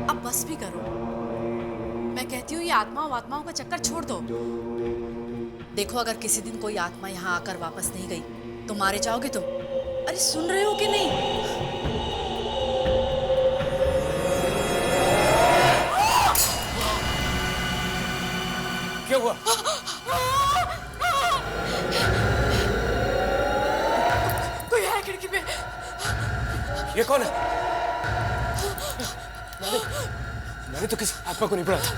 अब बस भी करो। मैं कहती हूँ ये आत्माओं का चक्कर छोड़ दो। देखो, अगर किसी दिन कोई आत्मा यहाँ आकर वापस नहीं गई तो मारे जाओगे तुम। अरे सुन रहे हो कि नहीं? क्या हुआ? कोई है खिड़की पे। ये कौन है? मैंने तो किसी आत्मा को नहीं पढ़ा था।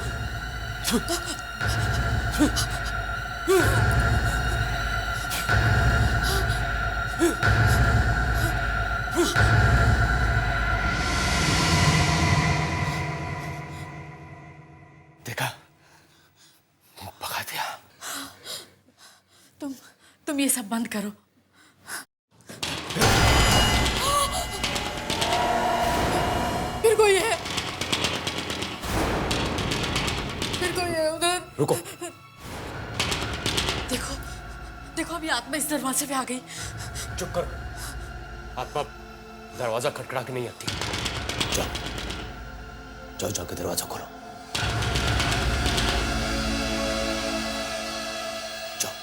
देखा, भगा दिया। तुम ये सब बंद करो। फिर कोई है, फिर कोई है उधर। रुको। देखो देखो, अभी आत्मा इस दरवाजे पे आ गई। चुप करो। आत्मा दरवाजा खटखटा के नहीं आती। जाओ जाओ, जाके दरवाजा खोलो। जाओ।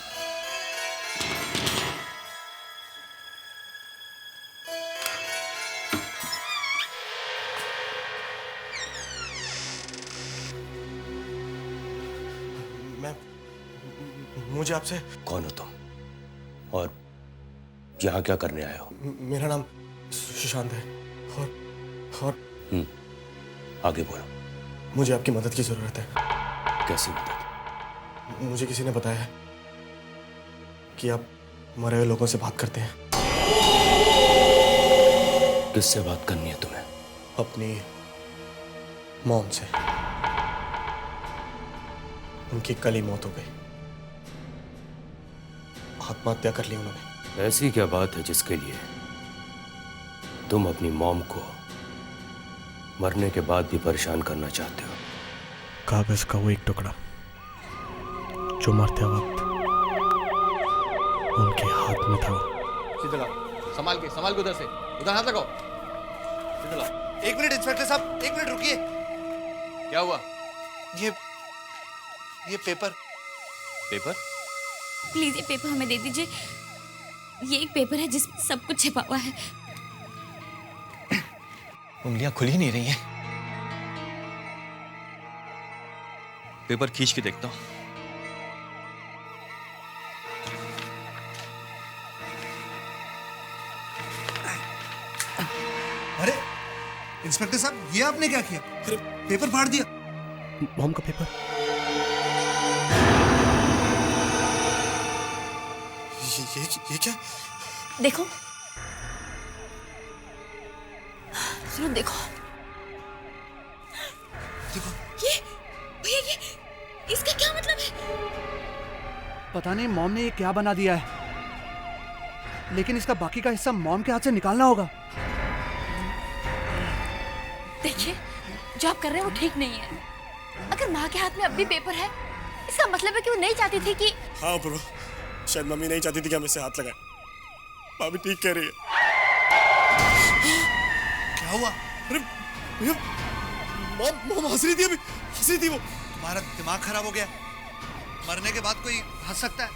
मुझे आपसे। कौन हो तुम और यहाँ क्या करने आए हो? मेरा नाम सुशांत है और आगे बोलो। मुझे आपकी मदद की जरूरत है। कैसी मदद? मुझे किसी ने बताया है कि आप मरे हुए लोगों से बात करते हैं। किससे बात करनी है तुम्हें? अपनी मॉम से। उनकी कल ही मौत हो गई। आत्महत्या कर ली उन्होंने। ऐसी क्या बात है जिसके लिए तुम अपनी मॉम को मरने के बाद भी परेशान करना चाहते हो? कागज का वो एक टुकड़ा जो मरते वक्त उनके हाथ में था। सीधे लाओ, संभाल के उधर से, उधर हाथ लगाओ। सीधे लाओ। एक मिनट इंस्पेक्टर साहब, एक मिनट रुकिए। क्या हुआ? ये पेपर। पेपर? प्लीज ये पेपर हमें दे दीजिए। ये एक पेपर है जिसमें सब कुछ छिपा हुआ है। उंगलियां खुल ही नहीं रही हैं। पेपर खींच के देखता हूं। अरे इंस्पेक्टर साहब, ये आपने क्या किया? पेपर फाड़ दिया। मॉम का पेपर। ये क्या? देखो सुनो, देखो ये भैया, ये इसका क्या मतलब है? पता नहीं मॉम ने ये क्या बना दिया है, लेकिन इसका बाकी का हिस्सा मॉम के हाथ से निकालना होगा। देखिए, जो आप कर रहे हैं वो ठीक नहीं है। अगर माँ के हाथ में अब भी पेपर है, इसका मतलब है कि वो नहीं चाहती थी कि। हाँ ब्रो, शायद मम्मी नहीं चाहती थी कि हम इससे हाथ लगाएं। भाभी ठीक कह रही है। क्या हुआ? अरे भैया, मॉम हंस रही थी, अभी हंस रही थी वो। तुम्हारा दिमाग खराब हो गया? मरने के बाद कोई हंस सकता है?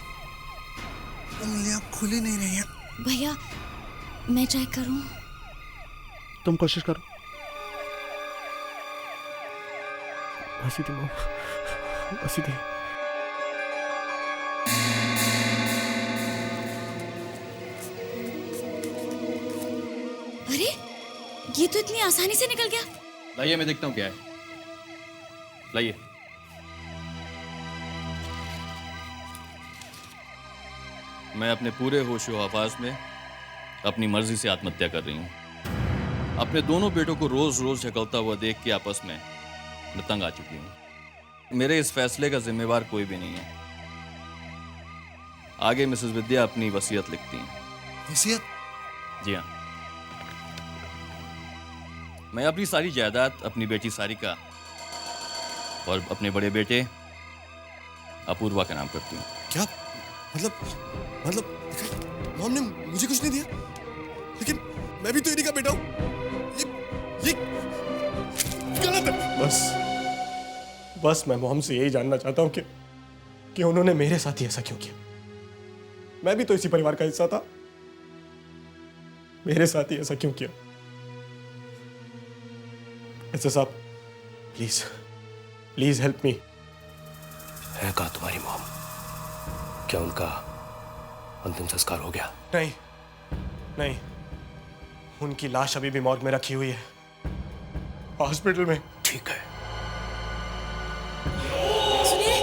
उंगलियां खुल ही नहीं रही हैं। भैया मैं ट्राई करूं? तुम कोशिश करो। हंसी थी मॉम, हंसी थी। अरे ये तो इतनी आसानी से निकल गया। लाइए, मैं देखता हूँ क्या है। लाइए। मैं अपने पूरे होशो हवास में अपनी मर्जी से आत्महत्या कर रही हूँ। अपने दोनों बेटों को रोज रोज झकलता हुआ देख के आपस में मैं तंग आ चुकी हूँ। मेरे इस फैसले का जिम्मेवार कोई भी नहीं है। आगे मिसेस विद्या अपनी वसीयत लिखती हैं। वसीयत? जी हाँ, मैं अपनी सारी जायदाद अपनी बेटी सारिका और अपने बड़े बेटे अपूर्वा का नाम करती हूँ। क्या मतलब मॉम ने मुझे कुछ नहीं दिया, लेकिन मैं भी तो इन्हीं का बेटा हूँ। ये गलत है। बस मैं मॉम से यही जानना चाहता हूँ कि उन्होंने मेरे साथ ही ऐसा क्यों किया। मैं भी तो इसी परिवार का हिस्सा था, मेरे साथ ही ऐसा क्यों किया। ऐसा साहब, प्लीज हेल्प मी। है कहाँ तुम्हारी मॉम? क्या उनका अंतिम संस्कार हो गया? नहीं, उनकी लाश अभी भी मॉर्ग में रखी हुई है, हॉस्पिटल में। ठीक है। सुनिए,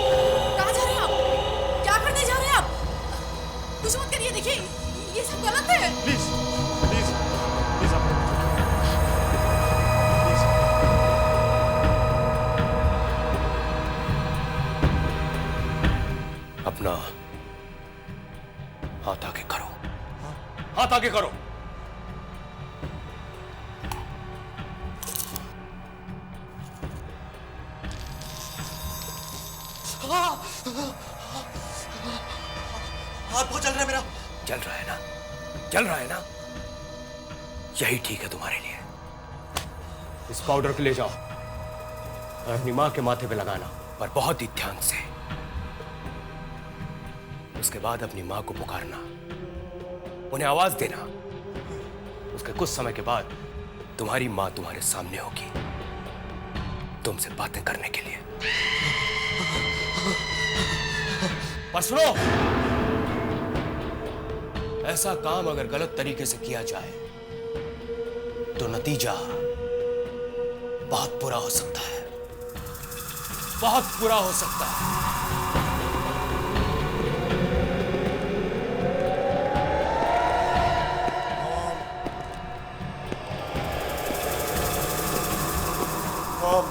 कहाँ जा रहे हैं आप? क्या करने जा रहे हैं आप? कुछ मत करिए, देखिए ये सब गलत है। प्लीज आप अपना हाथ आगे करो, हाथ आगे करो। हाथ बहुत जल रहा है मेरा। जल रहा है ना? जल रहा है ना? यही ठीक है तुम्हारे लिए। इस पाउडर को ले जाओ और अपनी मां के माथे पे लगाना, पर बहुत ही ध्यान से। उसके बाद अपनी मां को पुकारना, उन्हें आवाज देना। उसके कुछ समय के बाद तुम्हारी मां तुम्हारे सामने होगी, तुमसे बातें करने के लिए। पर सुनो, ऐसा काम अगर गलत तरीके से किया जाए तो नतीजा बहुत बुरा हो सकता है, बहुत बुरा हो सकता है। मॉम।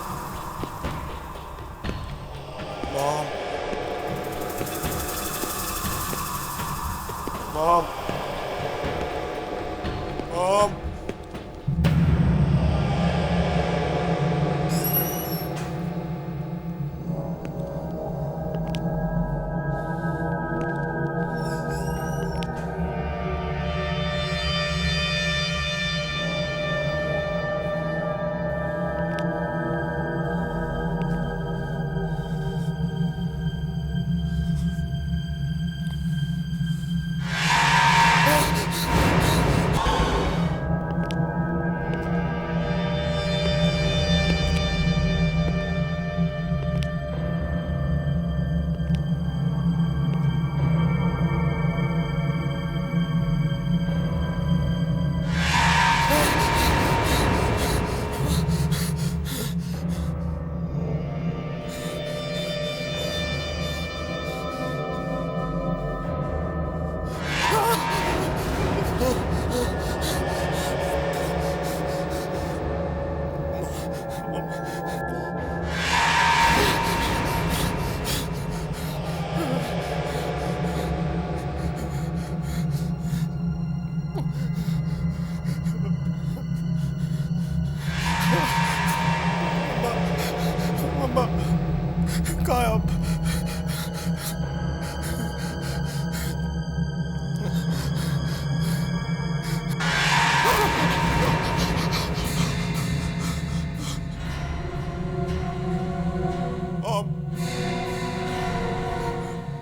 कहाँ है आप?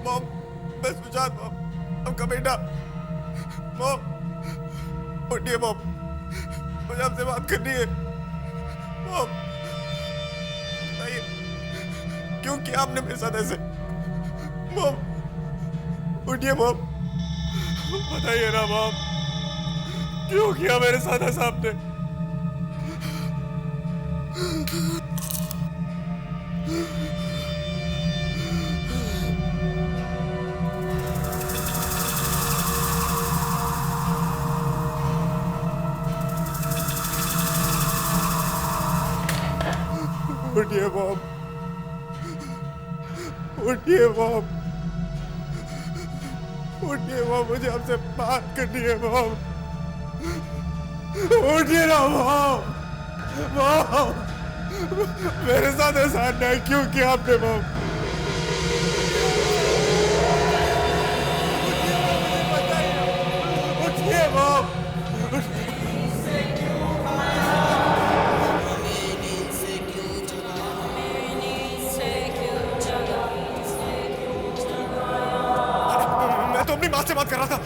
मॉम, मैं सुजात मॉम, आपका बेटा। मॉम, उठिए मॉम, मुझे आपसे बात करनी है। मॉम, बताइए क्यों किया आपने मेरे साथ ऐसे? मॉम, उठिए मॉम, बताइए ना मॉम, क्यों किया मेरे साथ ऐसा आपने? उठिए मॉम, उठिए मॉम, उठिए मॉम, मुझे आपसे बात करनी है मॉम, उठिए ना मॉम, मॉम, मेरे साथ ऐसा अन्याय क्यों किया आपने मॉम? उठिए मॉम, मैं तो अपनी माँ से बात कर रहा था।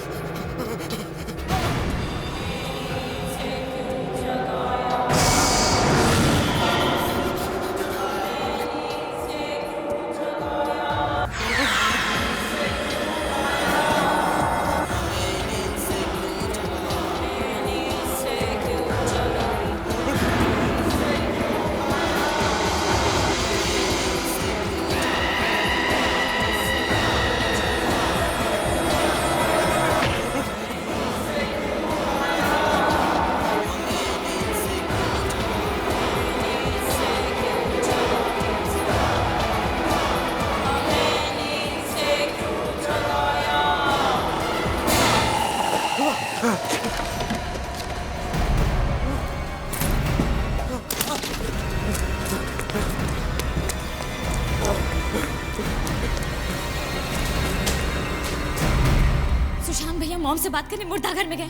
सुशांत भैया मॉम से बात करने मुर्दाघर में गए,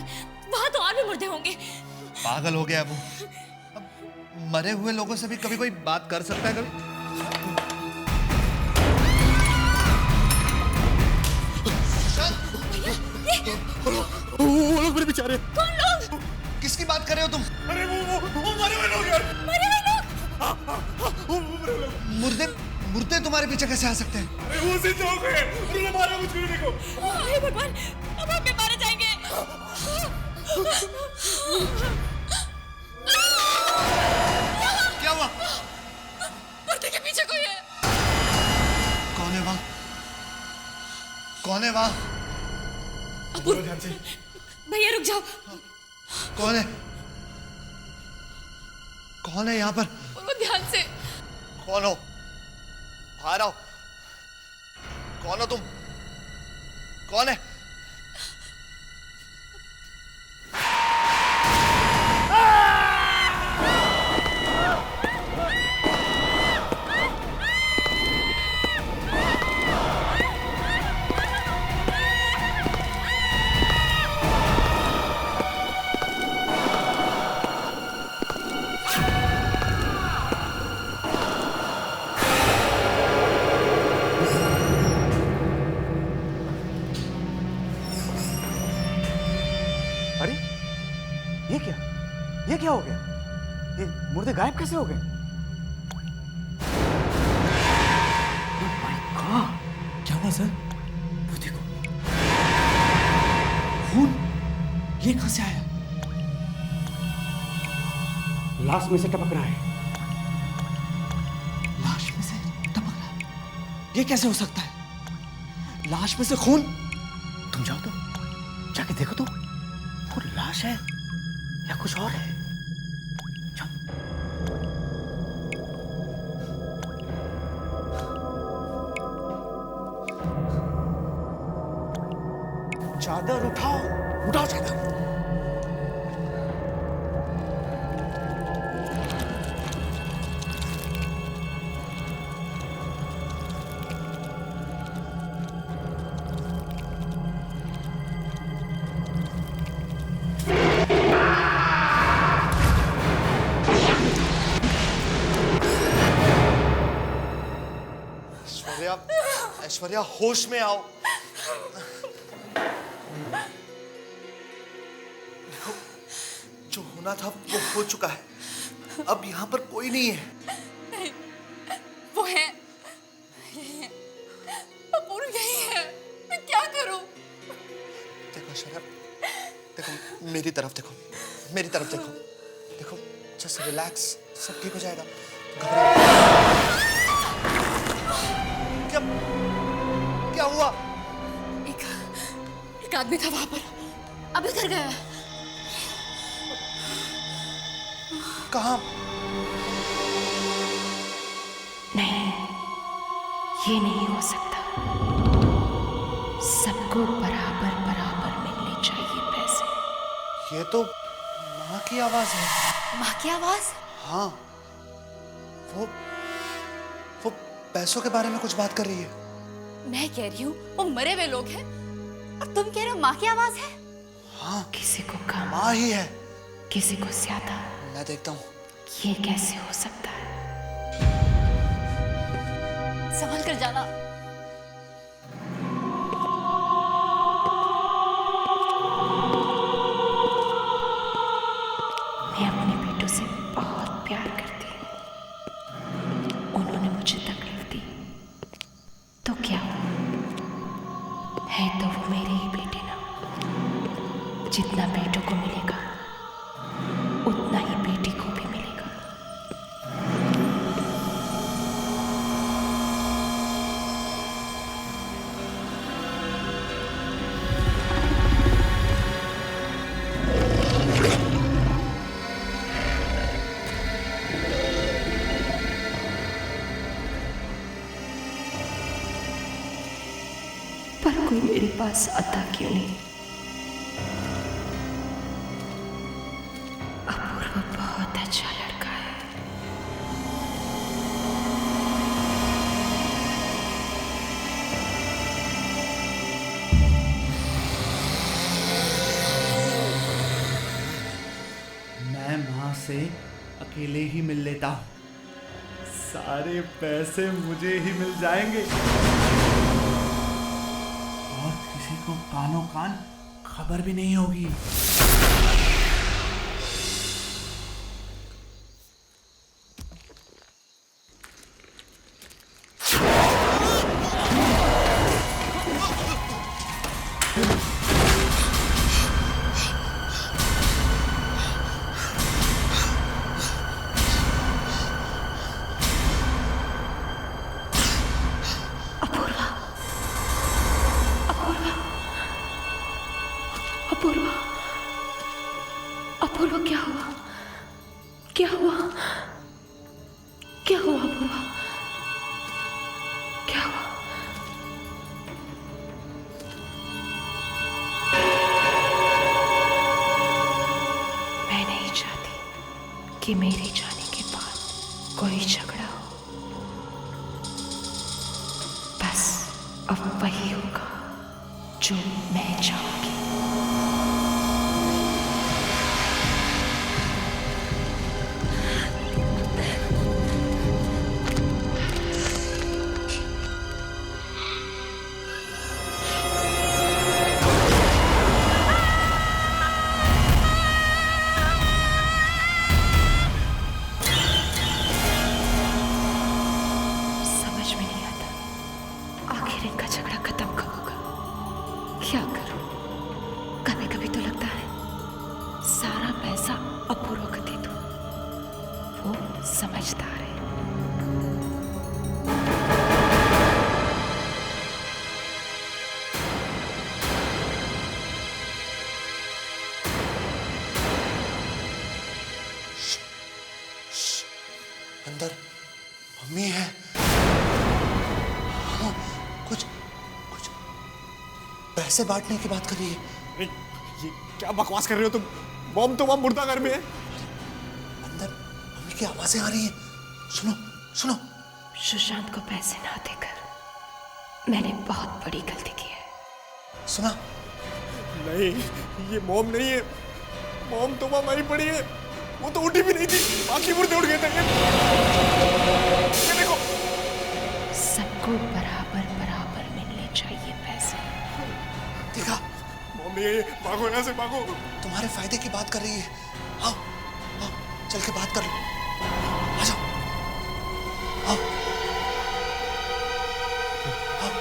वहां तो और भी मुर्दे होंगे। पागल हो गया वो। अब मरे हुए लोगों से भी कभी कोई बात कर सकता है कभी? वो लोग मेरे बेचारे। कौन लोग? किसकी बात कर रहे हो तुम? अरे वो मरे हुए लोग यार। मरे हुए लोग? वो मरे हुए लोग। मुर्दे मुर्दे तुम्हारे पीछे कैसे आ सकते हैं? अरे वो जिंदा हो गए, उन्होंने मारा मुझको, देखो। हे भगवान, अब हम भी मारे जाएंगे। क्या हुआ? मुर्दे के पीछे कोई है। कौन है वहां? कौन है वहां? बोलो ध्यान से। भैया रुक जाओ। कौन है? कौन है यहाँ पर? बोलो ध्यान से। कौन हो? बाहर आओ। कौन हो तुम? कौन है? अरे ये क्या हो गया? ये मुर्दे गायब कैसे हो गए? क्या हुआ सर? वो देखो, खून ये कहां से आया? लाश में से टपक रहा है। लाश में से टपक रहा है? ये कैसे हो सकता है? लाश में से खून? तुम जाओ तो, जाके देखो तो, वो लाश है या कुछ और है? जाओ। चादर उठाओ, उठाओ चादर। ऐश्वर्या, ऐश्वर्या होश में आओ। देखो, जो होना था वो हो चुका है। अब यहाँ पर कोई नहीं है। नहीं, वो है। अपूर्व यही है। मैं क्या करूं? देखो ऐश्वर्या, देखो मेरी तरफ देखो, मेरी तरफ देखो, देखो जस्ट रिलैक्स, सब ठीक हो जाएगा। घबराओ। क्या क्या हुआ? एक आदमी था वहां पर, अब इधर गया। कहाँ? ये नहीं हो सकता। सबको बराबर बराबर मिलने चाहिए पैसे। ये तो माँ की आवाज है। माँ की आवाज? हाँ, वो पैसों के बारे में कुछ बात कर रही है। मैं कह रही हूँ वो मरे हुए लोग हैं और तुम कह रहे हो माँ की आवाज है। हाँ, किसी को कम, माँ ही है। किसी को ज्यादा। मैं देखता हूँ। ये कैसे हो सकता है? संभल कर जाना। मैं अपने बेटों से बहुत प्यार करती हूँ। उन्होंने मुझे तकलीफ दी तो क्या हुआ? है तो वो मेरे ही बेटे ना। जितना बेटों को मिलेगा उतना ही बेटी को भी मिलेगा। पर कोई मेरे पास आता क्यों नहीं? अपूर्व बहुत अच्छा लड़का है। मैं माँ से अकेले ही मिल लेता हूँ, सारे पैसे मुझे ही मिल जाएंगे और किसी को कानों कान खबर भी नहीं होगी। अपूर्वा, अपूर्वा क्या हुआ? क्या हुआ? क्या हुआ अपूर्वा? क्या हुआ? मैं नहीं चाहती कि मेरे जाने के बाद कोई झगड़ा हो। बस अब वही होगा जो मैं चाहूंगी। समझ में नहीं आता आखिर इनका झगड़ा खत्म कब होगा। क्या करूं? कभी कभी तो लगता है सारा पैसा अपूर्व को दे दूं। वो समझदार है। अंदर मम्मी है। हाँ, कुछ कुछ पैसे बांटने की बात कर रही है। अरे ये क्या बकवास कर रहे हो तुम? बॉम्ब तो वहां मुर्दा घर में है। अंदर मम्मी की आवाजें आ रही हैं। सुनो सुनो। सुशांत को पैसे ना देकर मैंने बहुत बड़ी गलती की है। सुना? नहीं, ये मॉम नहीं है। मॉम तो वहां मरी पड़ी है। वो तो उठी भी नहीं थी, बाकी मुर्दे उड़ गए थे। ये देखो। सबको बराबर बराबर मिलने चाहिए पैसे। देखा? मॉम ये भागो यहाँ से, भागो। तुम्हारे फायदे की बात कर रही है। आओ आओ चल के बात कर लो। आ जाओ। आओ आओ।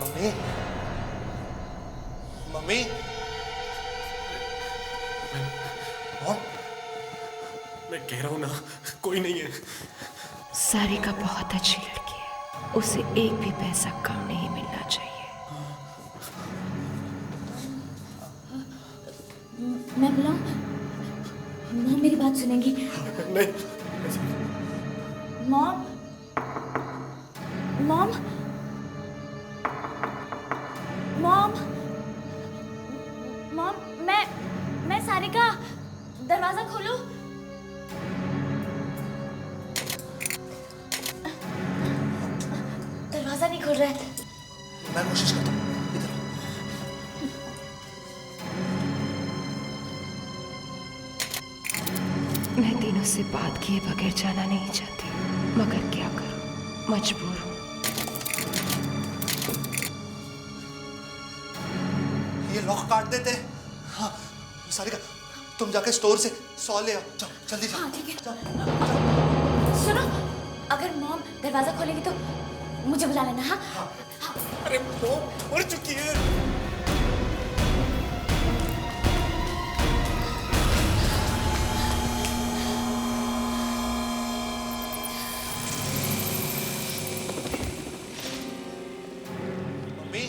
मम्मी मम्मी मॉम, मैं कह रहा हूँ ना, कोई नहीं है। सारिका बहुत अच्छी लड़की है। उसे एक भी पैसा कम नहीं मिलना चाहिए। मैं बुलाऊं? मॉम मेरी बात सुनेंगी। नहीं। मॉम, मॉम, मॉम, मॉम, मैं सारिका, दरवाजा खोलो। दरवाजा नहीं खुल रहा है। मैं कोशिश करता हूँ। इधर मैं दिनों से बात किए बगैर जाना नहीं चाहती, मगर क्या करूं, मजबूर हूं। ये लॉक काट देते हैं। हाँ सारिका, तुम जाके स्टोर से 100 ले आओ। जाओ जल्दी जाओ। हाँ ठीक है। जाओ। सुनो, अगर मॉम दरवाजा खोलेगी तो मुझे बुला लेना। हाँ, अरे मॉम मर चुकी है। मम्मी,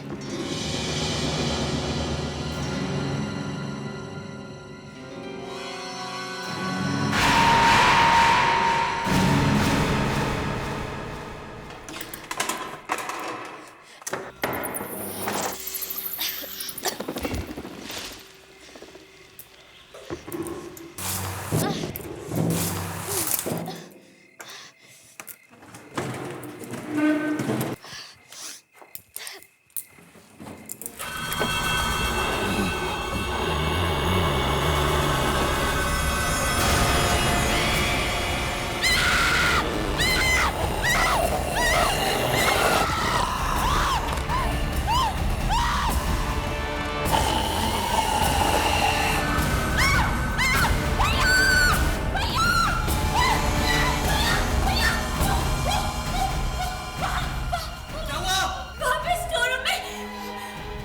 वहाँ पे स्टोर रूम में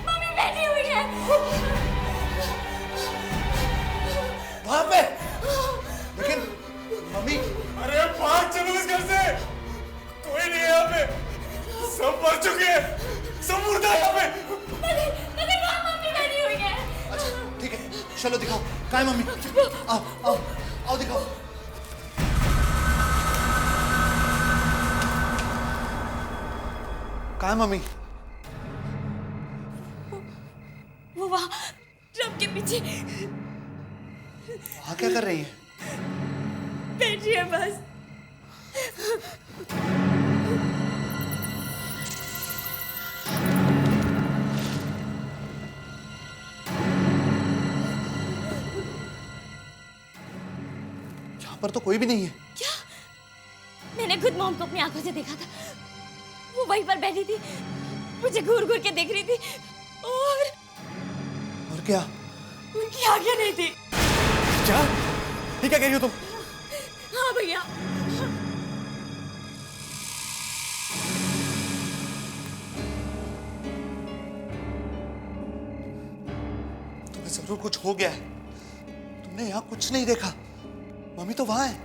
मम्मी बैठी हुई है। वहां पे। लेकिन मम्मी, अरे भाग चलो इस घर से। कोई नहीं है यहाँ पे। सब मर चुके हैं। सब मुर्दा है यहाँ पे। मगर वहाँ मम्मी बैठी हुई है। अच्छा ठीक है, चलो दिखाओ कहाँ है मम्मी। आओ आओ आओ दिखाओ। कहाँ है मम्मी? वो वहाँ ट्रक के पीछे वहाँ क्या कर रही है? बैठी है बस। यहाँ पर तो कोई भी नहीं है। क्या? मैंने खुद मॉम को अपनी आंखों से देखा था। वो वहीं पर बैठी थी, मुझे घूर घूर के देख रही थी और क्या? उनकी आंखें नहीं थी। क्या? ये क्या कह रही हो तुम? हाँ भैया। तुम्हें जरूर कुछ हो गया है। तुमने यहाँ कुछ नहीं देखा। मम्मी तो वहां है,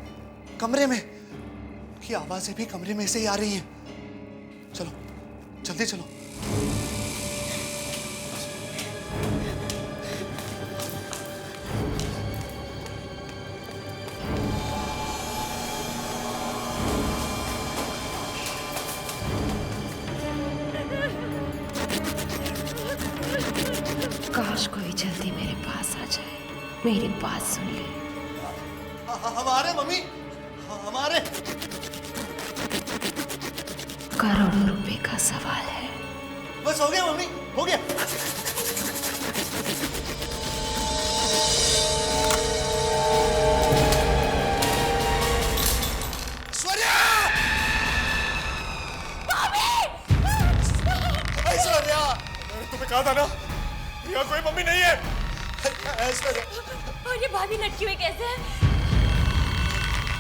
कमरे में। उनकी आवाजें भी कमरे में से ही आ रही हैं। चलो जल्दी चलो। काश कोई जल्दी मेरे पास आ जाए, मेरी बात सुन ले। हमारे मम्मी, हमारे करोड़ों रुपए का सवाल है। बस हो गया मम्मी, हो गया। ऐश्वर्या, मैंने तुम्हें कहा था ना, यहाँ कोई मम्मी नहीं है। ऐश्वर्या, और ये भाभी लटकी हुई कैसे है?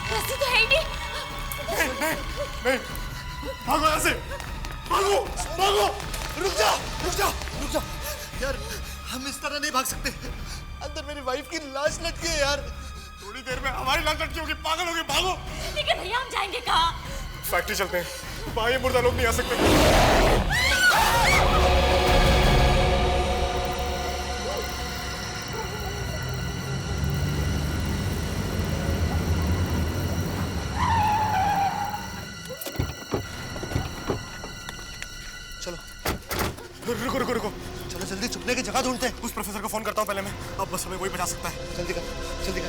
वैसे तो है ही नहीं। नहीं, भागो यहाँ से, भागो, भागो। रुक जा, रुक जा, रुक जा। यार हम इस तरह नहीं भाग सकते। अंदर मेरी वाइफ की लाश लटकी है यार। थोड़ी देर में हमारी लाश लटकी होगी, पागल होगी, भागो। लेकिन भैया हम जाएंगे कहाँ? फैक्ट्री चलते हैं, वहाँ ये मुर्दा लोग नहीं आ सकते। कहाँ ढूंढते? उस प्रोफेसर को फोन करता हूँ पहले मैं, अब बस हमें वही बचा सकता है। जल्दी कर, जल्दी कर।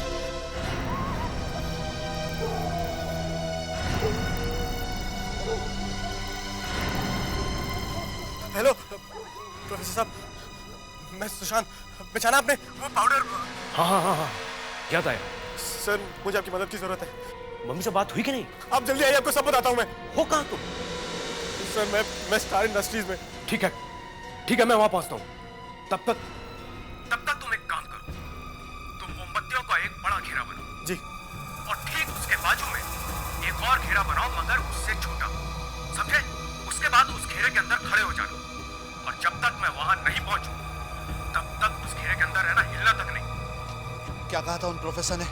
हेलो प्रोफेसर साहब, मैं सुशांत। पहचाना आपने वो पाउडर? हाँ, याद आया। सर मुझे आपकी मदद की जरूरत है। मम्मी से बात हुई कि नहीं? आप जल्दी आइए, आपको सब बताता हूँ मैं। हो कहाँ तुम? सर मैं स्टार इंडस्ट्रीज में। ठीक है, मैं वहां पहुंचता हूँ। तब तक तुम एक काम करो, तुम मोमबत्तियों का एक बड़ा घेरा बनाओ जी। और ठीक उसके बाजू में एक और घेरा बनाओ, मगर उससे छोटा, समझे? उसके बाद उस घेरे के अंदर खड़े हो जाना, और जब तक मैं वहां नहीं पहुंचूं तब तक उस घेरे के अंदर रहना, हिलना तक नहीं। क्या कहा था उन प्रोफेसर ने?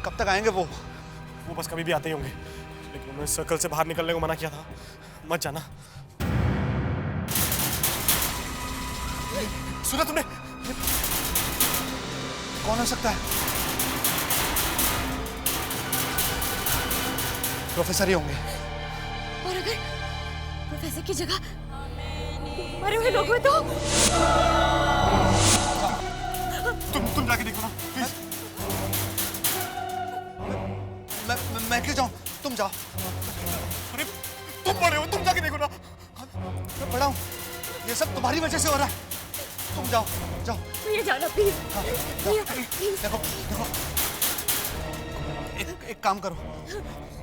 कब तक आएंगे वो? वो बस कभी भी आते ही होंगे, लेकिन उन्होंने सर्कल से बाहर निकलने को मना किया था। मत जाना। सुना तुमने? कौन हो सकता है? प्रोफेसर ही होंगे। और अगर प्रोफेसर की जगह मरे हुए लोग हुए तो? तुम जाके देखो ना प्लीज। मैं क्यों जाऊं? तुम जाओ। अरे तुम बड़े हो, तुम जाके देखो ना। मैं बड़ा हूं, ये सब तुम्हारी वजह से हो रहा है। तुम जाओ। भैया जाना प्लीज। देखो एक काम करो,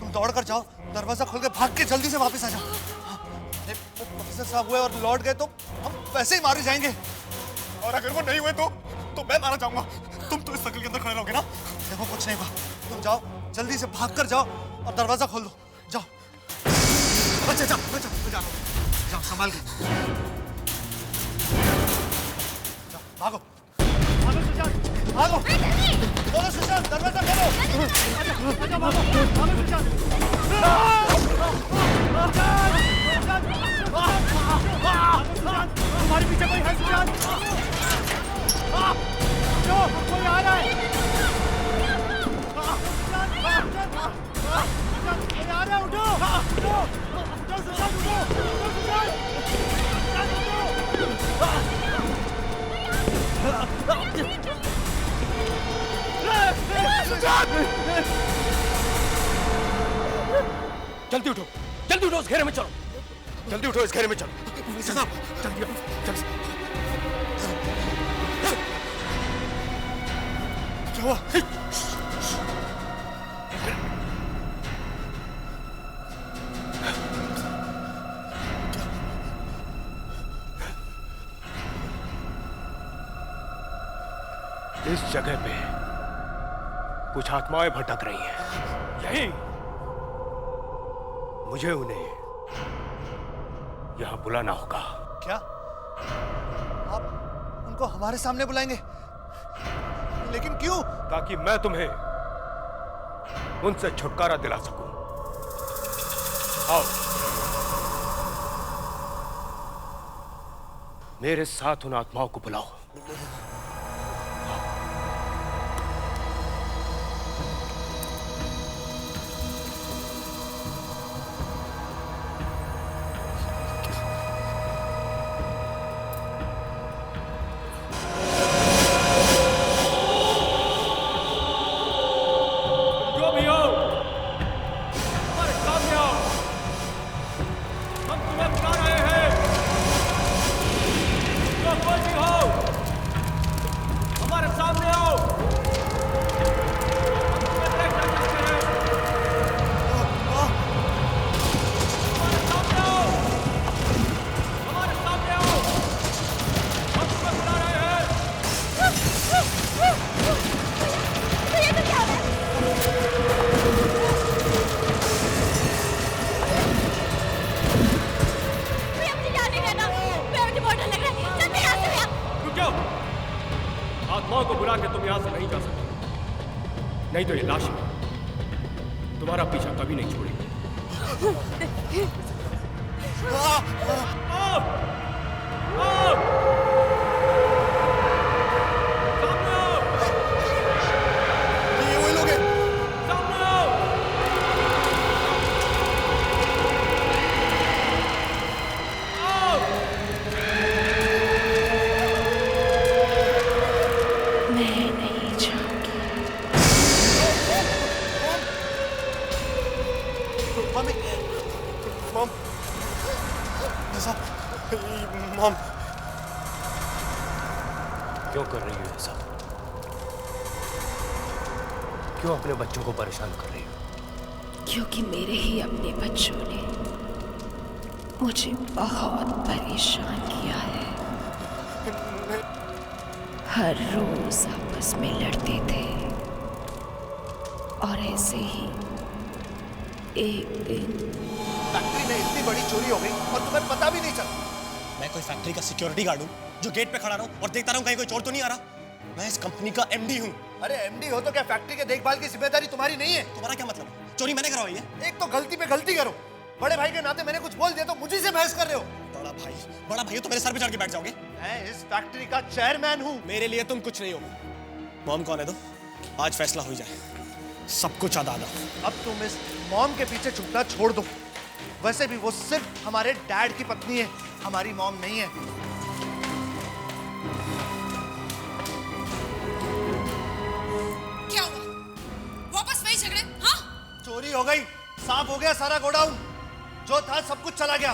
तुम दौड़ कर जाओ, दरवाजा खोल के भाग के जल्दी से वापस आ जाओ। अरे वो प्रोफेसर साहब हुए और लौट गए तो हम वैसे ही मारे जाएंगे। और अगर वो नहीं हुए तो मैं मारा जाऊंगा। तुम तो इस सर्कल के अंदर खड़े रहोगे ना? देखो कुछ नहीं हुआ, तुम जाओ, जल्दी से भाग कर जाओ और दरवाजा खोल दो। जाओ। अच्छा जाओ, संभाल के जाओ, भागो सुशांत, भागो। बोलो सुशांत, दरवाजा खोलो। आजा भागो सुशांत। हमारे पीछे कोई है सुशांत? जो कोई आ रहा है। कोई आ रहा है, उठो सुशांत, उठो जल्दी उठो, उस घेरे में चलो। जल्दी उठो, इस घेरे में चलो। जल्दी। क्या हुआ? इस जगह पे कुछ आत्माएं भटक रही हैं। यही मुझे उन्हें यहां बुलाना होगा। क्या आप उनको हमारे सामने बुलाएंगे? लेकिन क्यों? ताकि मैं तुम्हें उनसे छुटकारा दिला सकूं। आओ, मेरे साथ उन आत्माओं को बुलाओ। आत्माओं को बुला के तुम यहां से नहीं जा सकते, नहीं तो ये लाश तुम्हारा पीछा कभी नहीं छोड़ेगी। क्यों कर रही हो ये सब? क्यों अपने बच्चों को परेशान कर रही हो? क्योंकि मेरे ही अपने बच्चों ने मुझे बहुत परेशान किया है। हर रोज आपस में लड़ते थे और ऐसे ही एक दिन फैक्ट्री में इतनी बड़ी चोरी हो गई और तुम्हें पता भी नहीं चला। मैं कोई फैक्ट्री का सिक्योरिटी गार्ड हूँ जो गेट पे खड़ा रहा हूँ और देखता रहा हूँ कहीं कोई चोर तो नहीं आ रहा। मैं इस कंपनी का एमडी हूँ। अरे एमडी हो तो क्या फैक्ट्री के देखभाल की जिम्मेदारी तुम्हारी नहीं है? तुम्हारा क्या मतलब? चोरी मैंने करवाई है। एक तो गलती पे गलती करो, बड़े भाई के नाते मैंने कुछ बोल दिया तो मुझे से बहस कर रहे हो। बड़ा भाई हो तो मेरे सर पे चढ़ के बैठ जाओगे? मैं इस फैक्ट्री का चेयरमैन हूँ। मेरे लिए तुम कुछ नहीं हो। मॉम कौन है? तो आज फैसला हो जाए, सब कुछ आधा आधा। अब तुम इस मॉम के पीछे छुपना छोड़ दो। वैसे भी वो सिर्फ हमारे डैड की पत्नी है, हमारी मॉम नहीं है। क्या हुआ? वापस वही झगड़े? हाँ? चोरी हो गई, साफ हो गया सारा गोडाउन। जो था सब कुछ चला गया।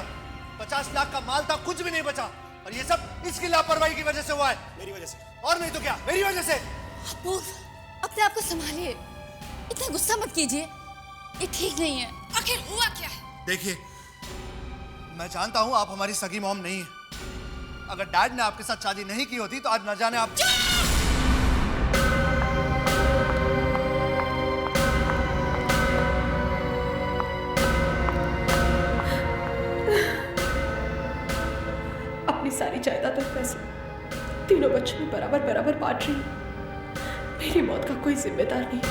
50 लाख का माल था, कुछ भी नहीं बचा। और ये सब इसकी लापरवाही की वजह से हुआ है। मेरी वजह से? और नहीं तो क्या, मेरी वजह से। अपूर्व, अपने आप को संभालिए, इतना गुस्सा मत कीजिए, ये ठीक नहीं है। आखिर हुआ क्या है? देखिए, मैं जानता हूं आप हमारी सगी मॉम नहीं है। अगर डैड ने आपके साथ शादी नहीं की होती तो आज न जाने आप। अपनी सारी जायदाद और पैसे तीनों बच्चों में बराबर बराबर बांट रही हूँ। मेरी मौत का कोई जिम्मेदार नहीं।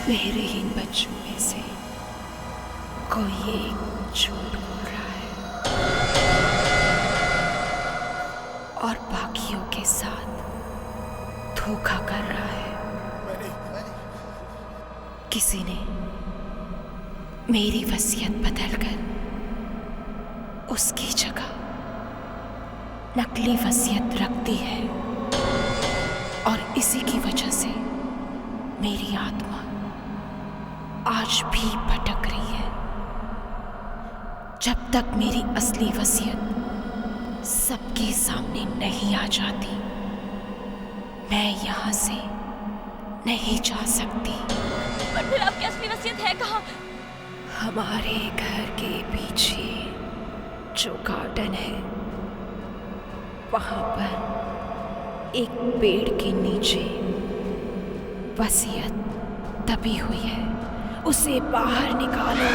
मेरे इन बच्चों में से कोई एक झूठ बोल रहा है और बाकियों के साथ धोखा कर रहा है। किसी ने मेरी वसीयत बदलकर उसकी जगह नकली वसीयत रख दी है और इसी की वजह से मेरी आत्मा आज भी भटक रही है। जब तक मेरी असली वसीयत सबके सामने नहीं आ जाती, मैं यहाँ से नहीं जा सकती। पर फिर आपकी असली वसीयत है कहाँ? हमारे घर के पीछे जो गार्डन है, वहाँ पर एक पेड़ के नीचे वसीयत दबी हुई है। उसे बाहर निकालो।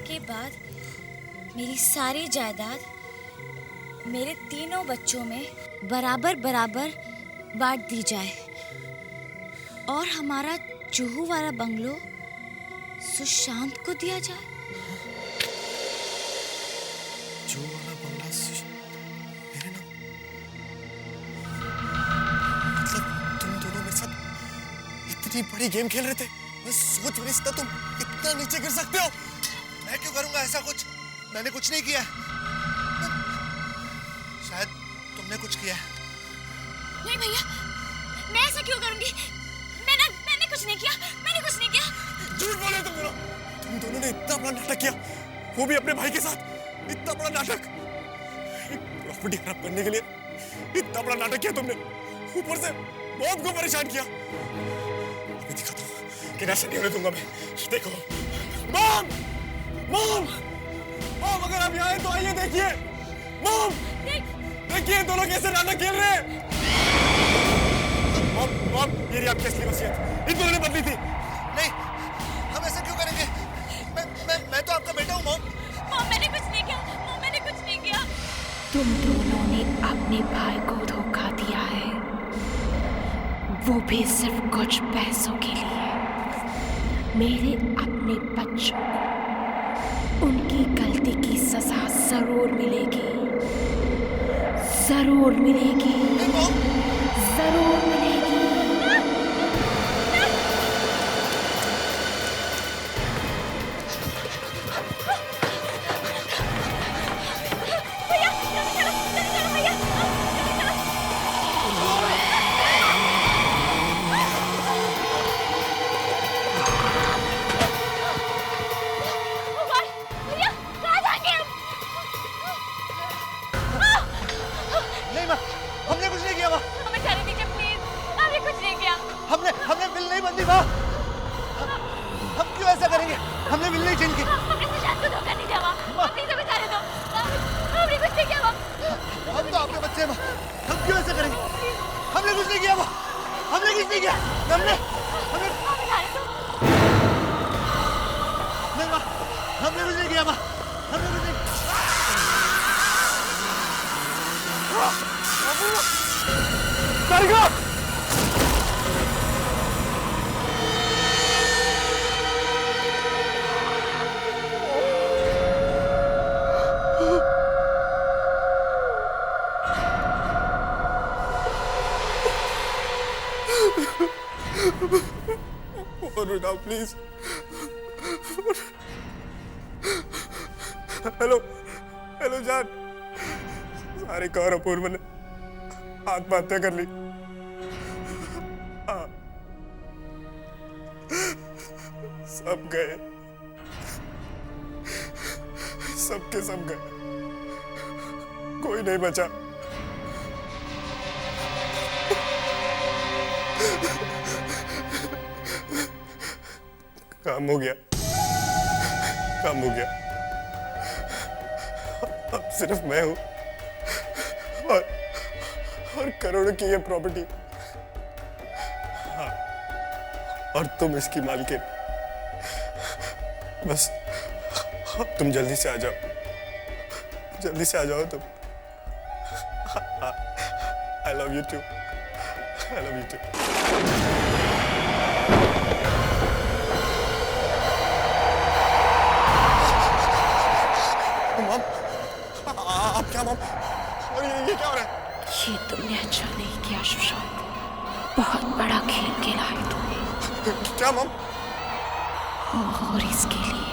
के बाद मेरी सारी जायदाद मेरे तीनों बच्चों में बराबर बराबर बांट दी जाए और हमारा जुहू वाला बंगलो सुशांत को दिया जाए। जो वाला बंगला मेरे नाम, मतलब तुम दोनों मेरे साथ इतनी बड़ी गेम खेल रहे थे, मैं सोच भी नहीं सकता तुम इतना नीचे गिर सकते हो। मैं क्यों करूंगा ऐसा कुछ? मैंने कुछ नहीं किया। शायद तुमने कुछ किया है। नहीं भैया, मैं ऐसा क्यों करूंगी? मैंने कुछ नहीं किया, मैंने कुछ नहीं किया। झूठ बोले तुम दोनों ने इतना बड़ा नाटक किया, वो भी अपने भाई के साथ। इतना बड़ा नाटक, प्रॉपर्टी खराब करने के लिए इतना बड़ा नाटक किया तुमने, ऊपर से बहुत को परेशान किया। अभी दिखाता हूं कि ऐसा नहीं होने दूंगा मैं। देखो मॉम, मॉम, मॉम, अगर आप यहाँ आए तो आइए, देखिए मॉम, देखिए दोनों कैसे नाटक खेल रहे हैं। मॉम, मॉम, ये रही आपकी असली वसीयत, इन दोनों ने बदली थी। नहीं, हम ऐसा क्यों करेंगे? मैं तो आपका बेटा हूँ मॉम। मॉम, मैंने कुछ नहीं किया, मॉम, मैंने कुछ नहीं किया। तुम दोनों ने अपने भाई को धोखा दिया है, वो भी सिर्फ कुछ पैसों के लिए। मेरे अपने बच्चों को उनकी गलती की सजा जरूर मिलेगी, जरूर मिलेगी, जरूर मिलेगी। हमने बिल नहीं बंदी माँ। हम क्यों ऐसा करेंगे? हमने बिल नहीं छीन की। हमने सुशांत को धोखा नहीं दिया माँ। प्लीज हमें जाने दो। हमने कुछ नहीं किया माँ। हम तो आपके बच्चे हैं माँ। हम क्यों ऐसा करेंगे? हमने कुछ नहीं किया माँ। हमने कुछ नहीं किया। हमने नहीं माँ। हमने कुछ नहीं किया माँ। हमने कुछ नहीं। टाइगर! उठाओ प्लीज। हेलो, हेलो जान। सारे कौर अपूर्व ने आत्महत्या कर ली। सब गए, सबके सब गए, कोई नहीं बचा। काम हो गया, काम हो गया। अब सिर्फ मैं हूं और करोड़ों की ये प्रॉपर्टी। हाँ, और तुम इसकी मालकिन। बस तुम जल्दी से आ जाओ, जल्दी से आ जाओ तुम। I love you too. I love you too. Mom, आप क्या मॉम? ये क्या हो रहा है? ये तुमने अच्छा नहीं किया सुशांत, बहुत बड़ा खेल खेला है तुमने। क्या मॉम? और इसके लिए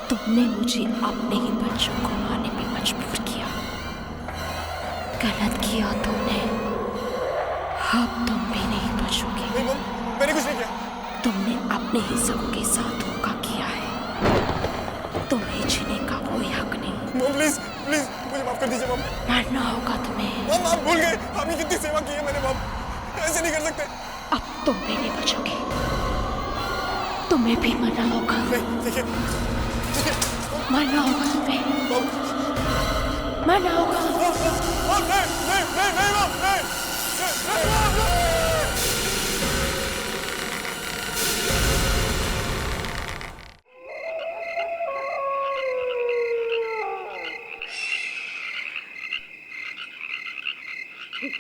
तुमने मुझे अपने ही बच्चों को मारने पे मजबूर किया। गलत किया तुमने, अब तुम भी नहीं बचोगे। नहीं मॉम, मैंने कुछ नहीं किया। तुमने अपने ही सबों के साथ धोखा किया है, तुम्हें जीने का कोई हक नहीं। मॉम प्लीज, प्लीज मुझे माफ कर दीजिए मॉम। मरना होगा तुम्हें। मॉम आप भूल गए, आपकी कितनी सेवा की है मैंने मॉम। ऐसे नहीं कर सकते। अब तुम भी नहीं बचोगे, तुम्हें भी मरना होगा। नहीं, देखिए, मरना होगा तुम्हें, मरना होगा। नहीं मॉम, नहीं।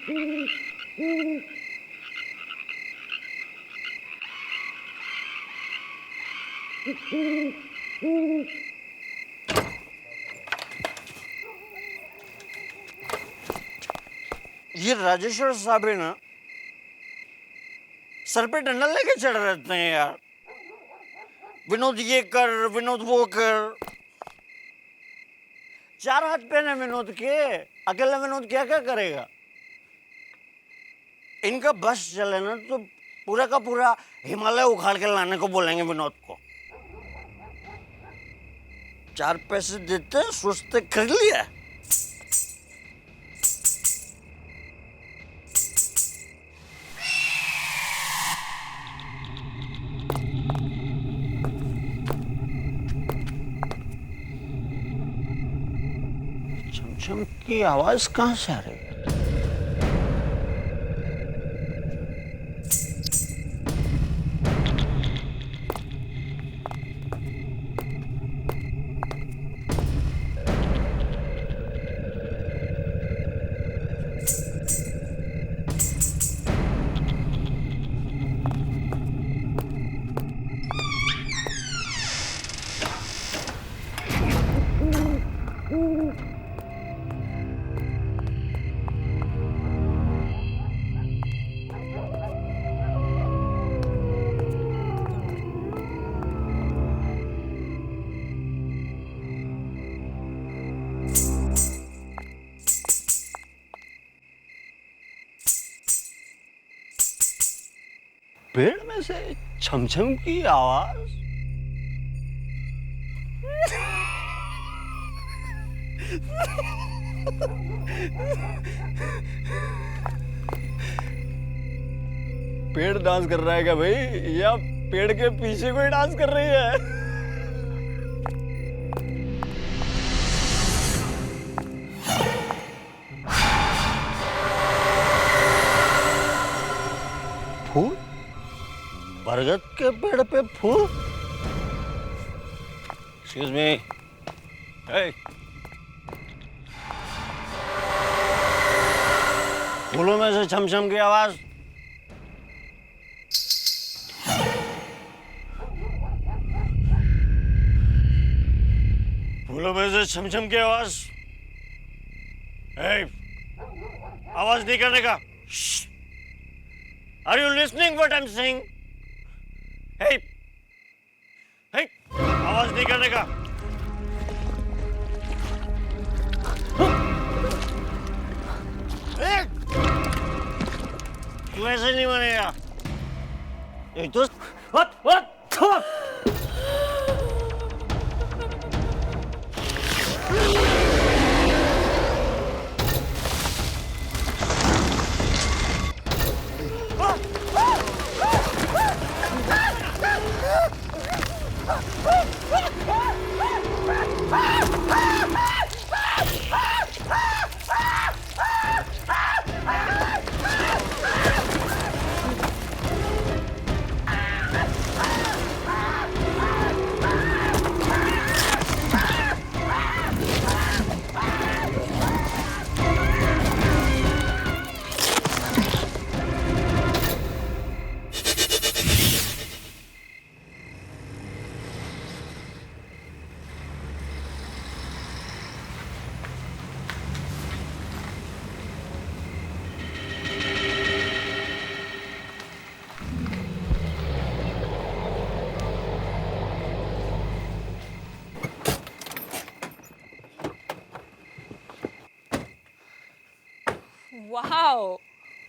ये राजेश्वर साहब है ना, सर पे डंडा लेके चढ़ रहते हैं यार। विनोद ये कर, विनोद वो कर। 4 हाथ पैन है विनोद के, अकेला विनोद क्या क्या करेगा। इनका बस चले ना तो पूरा का पूरा हिमालय उखाड़ के लाने को बोलेंगे विनोद को। 4 पैसे देते सोचते कर लिया। छमछम की आवाज कहां से आ रही है? पेड़ में से छमछम की आवाज। पेड़ डांस कर रहा है क्या भाई, या पेड़ के पीछे कोई डांस कर रही है? फूल? बरगद के पेड़ पे फूल? Excuse me. Hey. फूलों में से छमछम की आवाज। फूलों में से छमछम की आवाज। Hey. आवाज नहीं करने का। Are you listening what I'm saying? Hey, hey, आवाज नहीं करने का। Hey, तू ऐसे नहीं बनेगा। एक तो what? Wow,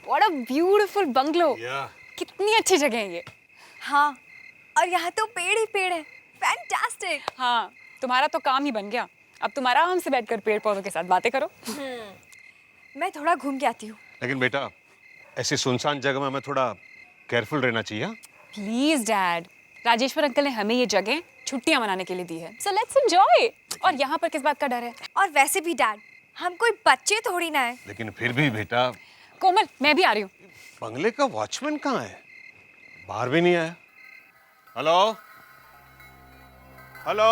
what a beautiful bungalow. कितनी अच्छी जगह है ये। हाँ, और यहाँ तो पेड़ ही पेड़ है। फैंटास्टिक। हाँ, तुम्हारा तो काम ही बन गया। अब तुम आराम से बैठकर पेड़ पौधों के साथ बातें करो। मैं थोड़ा घूम के आती हूँ। लेकिन बेटा, ऐसी सुनसान जगह में हमें थोड़ा केयरफुल रहना चाहिए। प्लीज डैड, राजेश्वर अंकल ने हमें ये जगह छुट्टियां मनाने के लिए दी है, सो लेट्स एंजॉय। और यहाँ पर किस बात का डर है? और वैसे भी डैड, हम कोई बच्चे थोड़ी ना है। लेकिन फिर भी बेटा। कोमल, मैं भी आ रही हूँ। बंगले का वॉचमैन कहाँ है? बाहर भी नहीं आया। Hello hello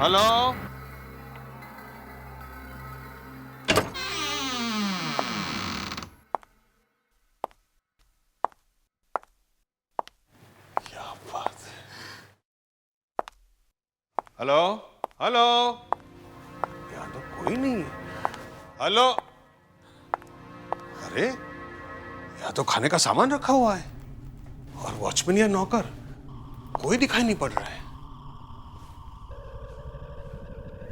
hello. Hello hello, यहाँ तो कोई नहीं है। हेलो, अरे यहाँ तो खाने का सामान रखा हुआ है और वॉचमैन या नौकर कोई दिखाई नहीं पड़ रहा है।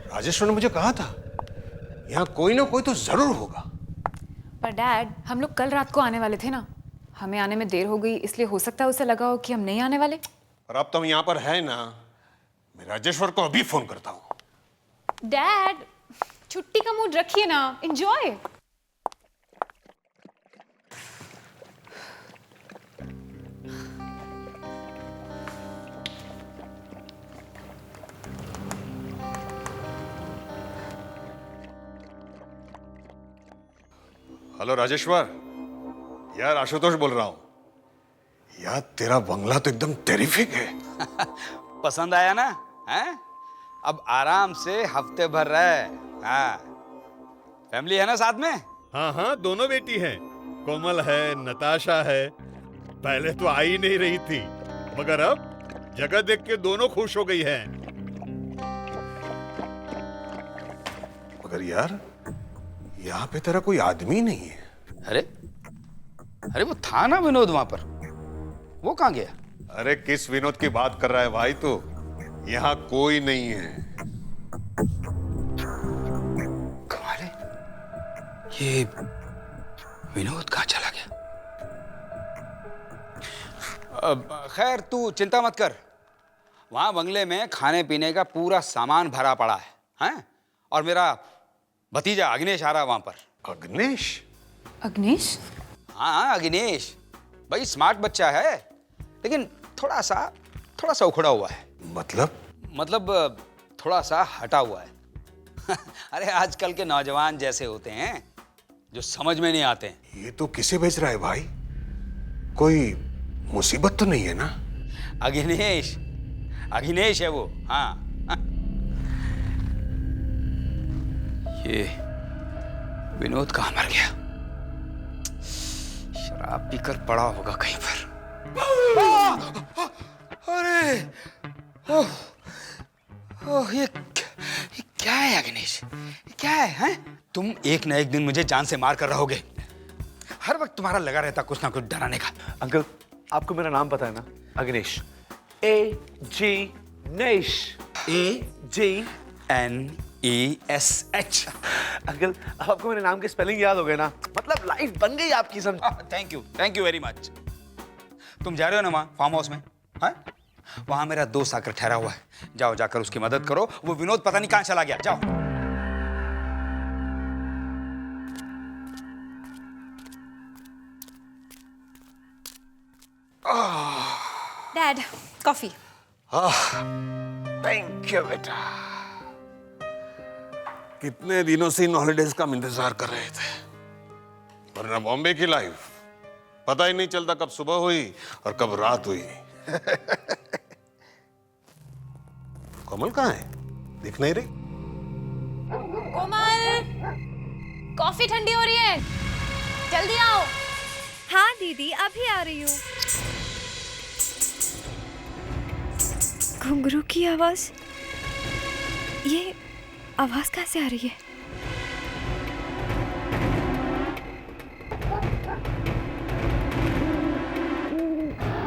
राजेश्वर ने मुझे कहा था यहाँ कोई ना कोई तो जरूर होगा। पर डैड, हम लोग कल रात को आने वाले थे ना, हमें आने में देर हो गई, इसलिए हो सकता है उसे लगा हो कि हम नहीं आने वाले। पर अब तुम यहाँ पर है ना, मैं राजेश्वर को अभी फोन करता हूँ। डैड, छुट्टी का मूड रखिए ना, एंजॉय। हेलो राजेश्वर, यार आशुतोष बोल रहा हूँ। यार तेरा बंगला तो एकदम टेरिफिक है। पसंद आया ना? हैं? अब आराम से हफ्ते भर रहे। हाँ, फैमिली है ना साथ में? हाँ हाँ, दोनों बेटी हैं। कोमल है, नताशा है। पहले तो आ ही नहीं रही थी, मगर अब जगह देख के दोनों खुश हो गई हैं। मगर यार यहाँ पे तेरा कोई आदमी नहीं है। अरे वो था ना विनोद वहां पर, वो कहाँ गया? अरे किस विनोद की बात कर रहा है भाई तू? यहाँ कोई नहीं है। कमाल है, ये विनोद कहाँ चला गया? खैर तू चिंता मत कर, वहां बंगले में खाने पीने का पूरा सामान भरा पड़ा है, हैं? और मेरा भतीजा अग्नेश आ रहा वहां पर। अग्नेश? अग्नेश? हाँ अग्नेश, भाई स्मार्ट बच्चा है, लेकिन थोड़ा सा उखड़ा हुआ है। मतलब थोड़ा सा हटा हुआ है। अरे आजकल के नौजवान जैसे होते हैं जो समझ में नहीं आते हैं। ये तो किसे भेज रहा है भाई? कोई मुसीबत तो नहीं है ना? अग्नेश है वो। हाँ, ये विनोद कहाँ मर गया? शराब पीकर पड़ा होगा कहीं पर। अरे ये क्या है अग्नेश? क्या है, हैं? तुम एक न एक दिन मुझे जान से मार कर रहोगे। हर वक्त तुम्हारा लगा रहता कुछ ना कुछ डराने का। अंकल, आपको मेरा नाम पता है ना? अग्नेश। A-G-नेश। A-G-N-E-S-H। अंकल, आपको मेरे नाम के स्पेलिंग याद हो गए ना? मतलब लाइफ बन गई आपकी। समझ? Thank you very much. तुम जा रहे हो ना वहाँ फार्म हाउस में? हाँ, वहां मेरा दोस्त आकर ठहरा हुआ है, जाओ जाकर उसकी मदद करो। वो विनोद पता नहीं कहां चला गया, जाओ। Dad, coffee. थैंक यू बेटा। कितने दिनों से इन हॉलिडेज का हम इंतजार कर रहे थे, वरना बॉम्बे की लाइफ पता ही नहीं चलता कब सुबह हुई और कब रात हुई। कोमल कहाँ है? दिख नहीं रही। कोमल, कॉफी ठंडी हो रही है, जल्दी आओ। हाँ दीदी, अभी आ रही हूँ। घुंघरू की आवाज, ये आवाज कहाँ से आ रही है?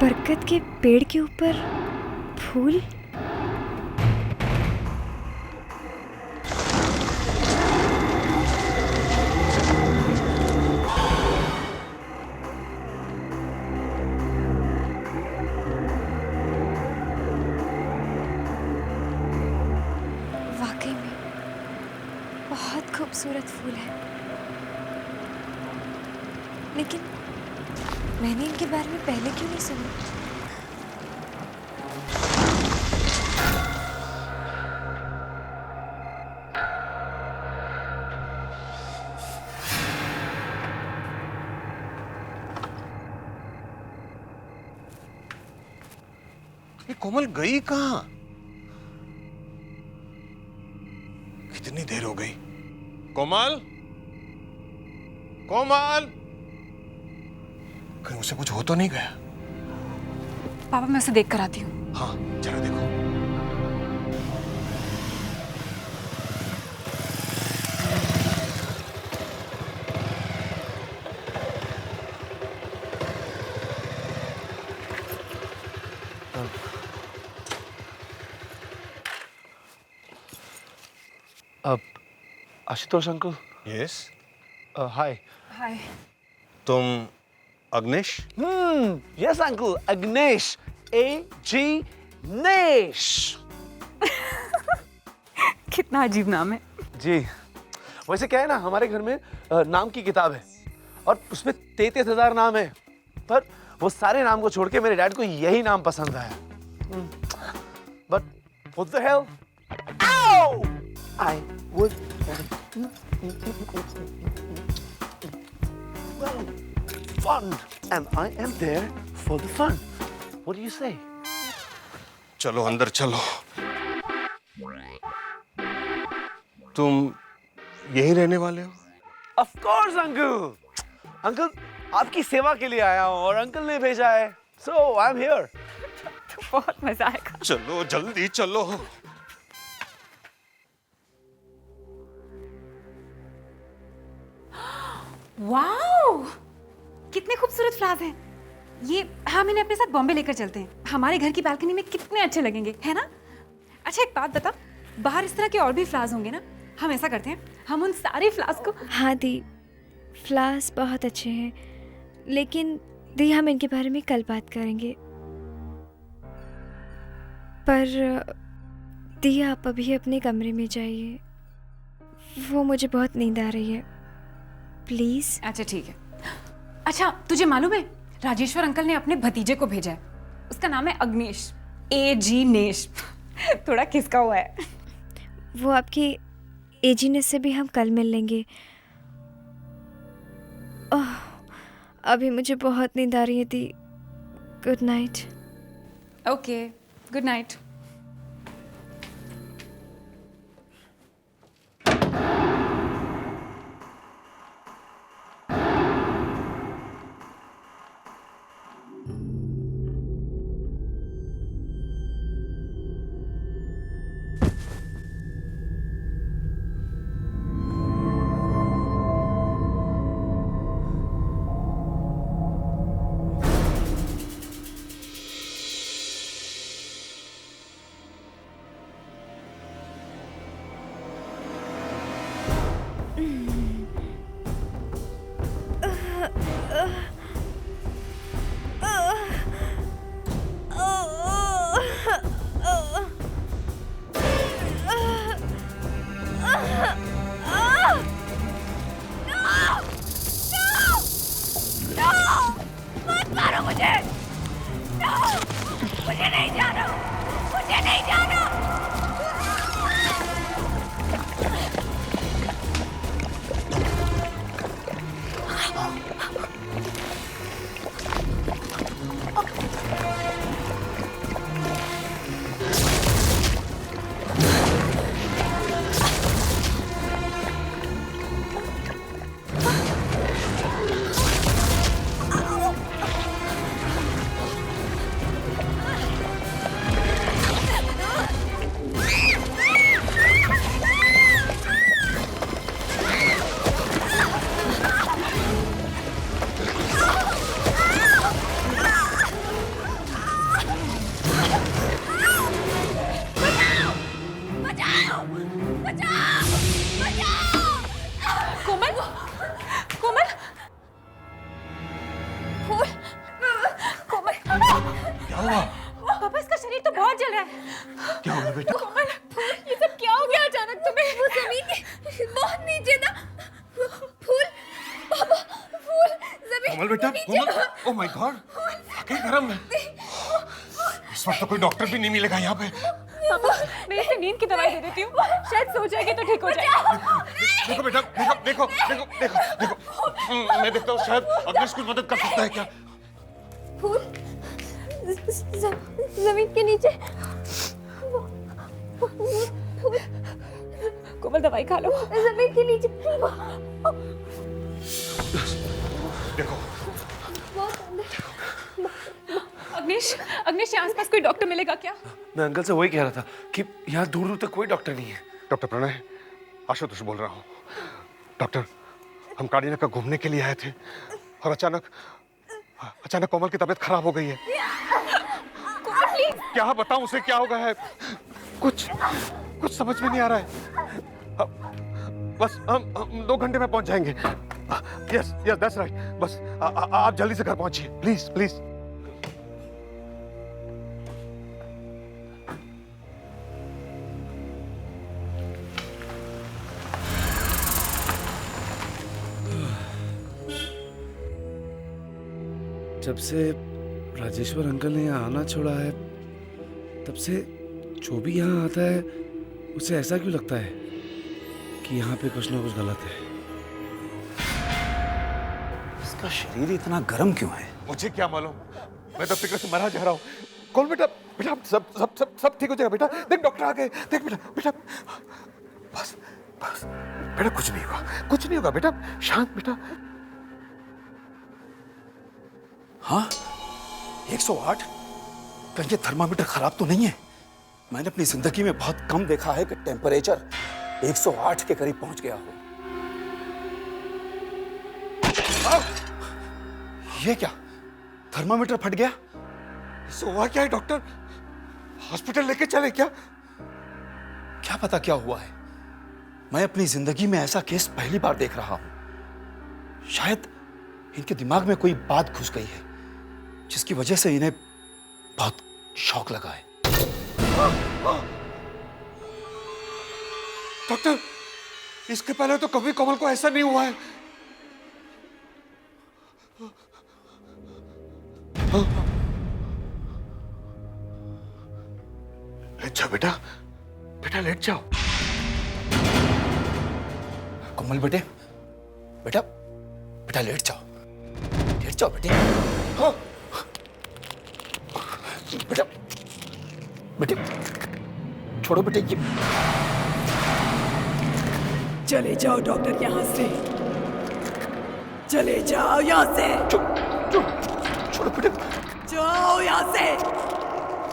बरगद के पेड़ के ऊपर फूल। वाकई में बहुत खूबसूरत फूल है, लेकिन मैंने इनके बारे में पहले क्यों नहीं सुना? ये कोमल गई कहाँ? कितनी देर हो गई? कोमल, कोमल, कहीं उसे कुछ हो तो नहीं गया? पापा, मैं उसे देख कर आती हूँ। हाँ, जरा देखो। आशुतोष अंकल। यस। हाय। हाय। तुम अग्नेश? Yes uncle, अग्नेश, AG नेश। कितना अजीब नाम है। जी, वैसे क्या है ना, हमारे घर में नाम की किताब है और उसमें 33,000 नाम है, पर वो सारे नाम को छोड़ के मेरे डैड को यही नाम पसंद आया। But what the hell? Ow! I would well, fun, and I am there for the fun. What do you say? चलो अंदर चलो। तुम यहीं रहने वाले हो? Of course, uncle. अंकल, आपकी सेवा के लिए आया हूँ और अंकल ने भेजा है, so I'm here. बहुत मजा आएगा। चलो जल्दी चलो। वाओ, कितने खूबसूरत फ्लावर्स हैं। ये हम इन्हें अपने साथ बॉम्बे लेकर चलते हैं। हमारे घर की बालकनी में कितने अच्छे लगेंगे, है ना? अच्छा एक बात बता, बाहर इस तरह के और भी फ्लावर्स होंगे ना? हम ऐसा करते हैं, हम उन सारे फ्लावर्स को। हाँ दी, फ्लावर्स बहुत अच्छे हैं, लेकिन दी हम इनके बारे में कल बात करेंगे। पर दी आप अभी अपने कमरे में जाइए, वो मुझे बहुत नींद आ रही है, प्लीज। अच्छा ठीक है। अच्छा तुझे मालूम है, राजेश्वर अंकल ने अपने भतीजे को भेजा है, उसका नाम है अग्नेश, AG नेश। थोड़ा खिसका हुआ है। वो आपकी एजीनेस से भी हम कल मिल लेंगे। ओह, अभी मुझे बहुत नींद आ रही है दी। Good night. Okay, good night. पापा इसका शरीर तो बहुत जल रहा है। क्या हो गया बेटा? कोमल, ये सब क्या हो गया अचानक तुम्हें? वो जमीन के बहुत नीचे था। फूल, पापा, फूल जमीन। कोमल बेटा, कोमल, ओह माय गॉड, आगे गरम है। इस वक्त तो कोई डॉक्टर भी नहीं मिलेगा यहाँ पे। पापा, मैं इसे नींद की दवाई दे देती हूँ, शायद सो जाएगी तो ठीक हो जाएगा। देखो बेटा, देखो, देखो, देखो, देखो, देखो। मैं देखता हूँ शायद अग्नेश कुछ मदद कर सकता है क्या? फूल जमीन के नीचे। कोमल दवाई खा लो। जमीन के नीचे। देखो। अग्नेश, अग्नेश यहाँ आसपास कोई डॉक्टर मिलेगा क्या? मैं अंकल से वही कह रहा था कि यहाँ दूर दूर तक कोई डॉक्टर नहीं है। डॉक्टर प्रणय, आशुतोष बोल रहा हूँ। डॉक्टर, हम कारीना का घूमने के लिए आए थे और अचानक कोमल की तबीयत खराब हो गई है। कोमल प्लीज। क्या बताऊं उसे क्या हो गया है? कुछ समझ में नहीं आ रहा है। बस हम 2 घंटे में पहुंच जाएंगे। Yes yes that's right. बस आप जल्दी से घर पहुंचिए प्लीज प्लीज। जब से राजेश्वर अंकल ने यहाँ आना छोड़ा है तब से जो भी यहाँ आता है उसे ऐसा क्यों लगता है कि यहाँ पे कुछ ना कुछ गलत है। इसका शरीर इतना गर्म क्यों है? मुझे क्या मालूम, मैं तो फिक्र से मरा जा रहा हूँ। कौन बेटा? बेटा सब सब सब सब ठीक हो जाएगा बेटा। देख डॉक्टर आ गए। देख बेटा बेटा बस बस बेटा कुछ नहीं होगा, कुछ नहीं होगा बेटा, शांत बेटा। हाँ 108? कहीं ये थर्मामीटर खराब तो नहीं है? मैंने अपनी जिंदगी में बहुत कम देखा है कि टेम्परेचर 108 के करीब पहुंच गया हो। ये क्या, थर्मामीटर फट गया? इससे हुआ क्या है डॉक्टर? हॉस्पिटल लेके चले क्या? क्या पता क्या हुआ है। मैं अपनी जिंदगी में ऐसा केस पहली बार देख रहा हूं। शायद इनके दिमाग में कोई बात घुस गई है जिसकी वजह से इन्हें बहुत शौक लगा है। डॉक्टर इसके पहले तो कभी कोमल को ऐसा नहीं हुआ है। लेट जाओ बेटा, बेटा लेट जाओ। कोमल बेटे, बेटा बेटा लेट जाओ, लेट जाओ बेटे। हाँ। बेटा बेटे छोड़ो बेटे ये। चले जाओ डॉक्टर यहाँ से, चले जाओ यहाँ से। छोड़ो बेटे, जाओ यहाँ से,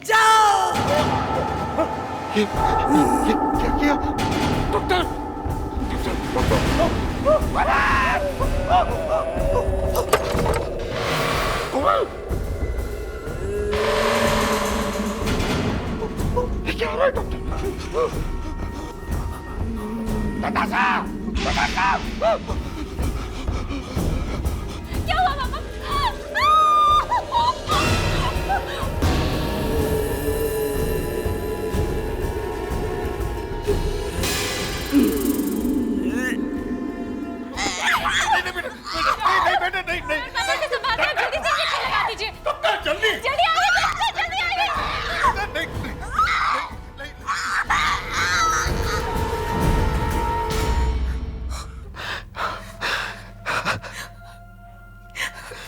जाओ। ये क्या किया डॉक्टर? कोमल ये क्या हो रहा है डॉक्टर? नताशा, नताशा। क्या हुआ पापा?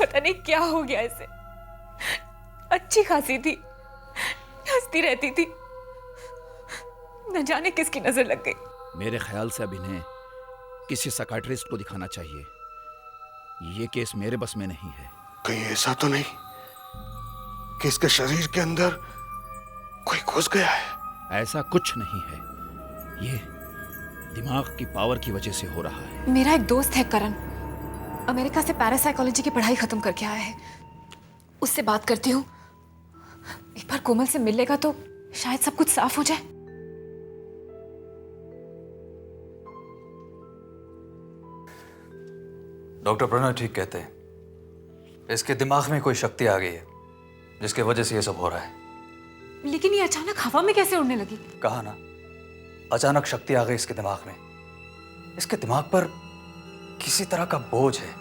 पता नहीं क्या हो गया इसे। अच्छी खासी थी, हंसती रहती थी, न जाने किसकी नजर लग गई। मेरे ख्याल से अब इन्हें किसी साइकियाट्रिस्ट को दिखाना चाहिए। ये केस मेरे बस में नहीं है। कहीं ऐसा तो नहीं कि इसके शरीर के अंदर कोई घुस गया है? ऐसा कुछ नहीं है, ये दिमाग की पावर की वजह से हो रहा है। मेरा एक दोस्त है करण, अमेरिका से पैरासाइकोलॉजी की पढ़ाई खत्म करके आया है। उससे बात करती हूँ, एक बार कोमल से मिल लेगा तो शायद सब कुछ साफ हो जाए। डॉक्टर प्रणय ठीक कहते हैं, इसके दिमाग में कोई शक्ति आ गई है जिसकी वजह से ये सब हो रहा है। लेकिन ये अचानक हवा में कैसे उड़ने लगी? कहा ना, अचानक शक्ति आ गई इसके दिमाग में। इसके दिमाग पर किसी तरह का बोझ है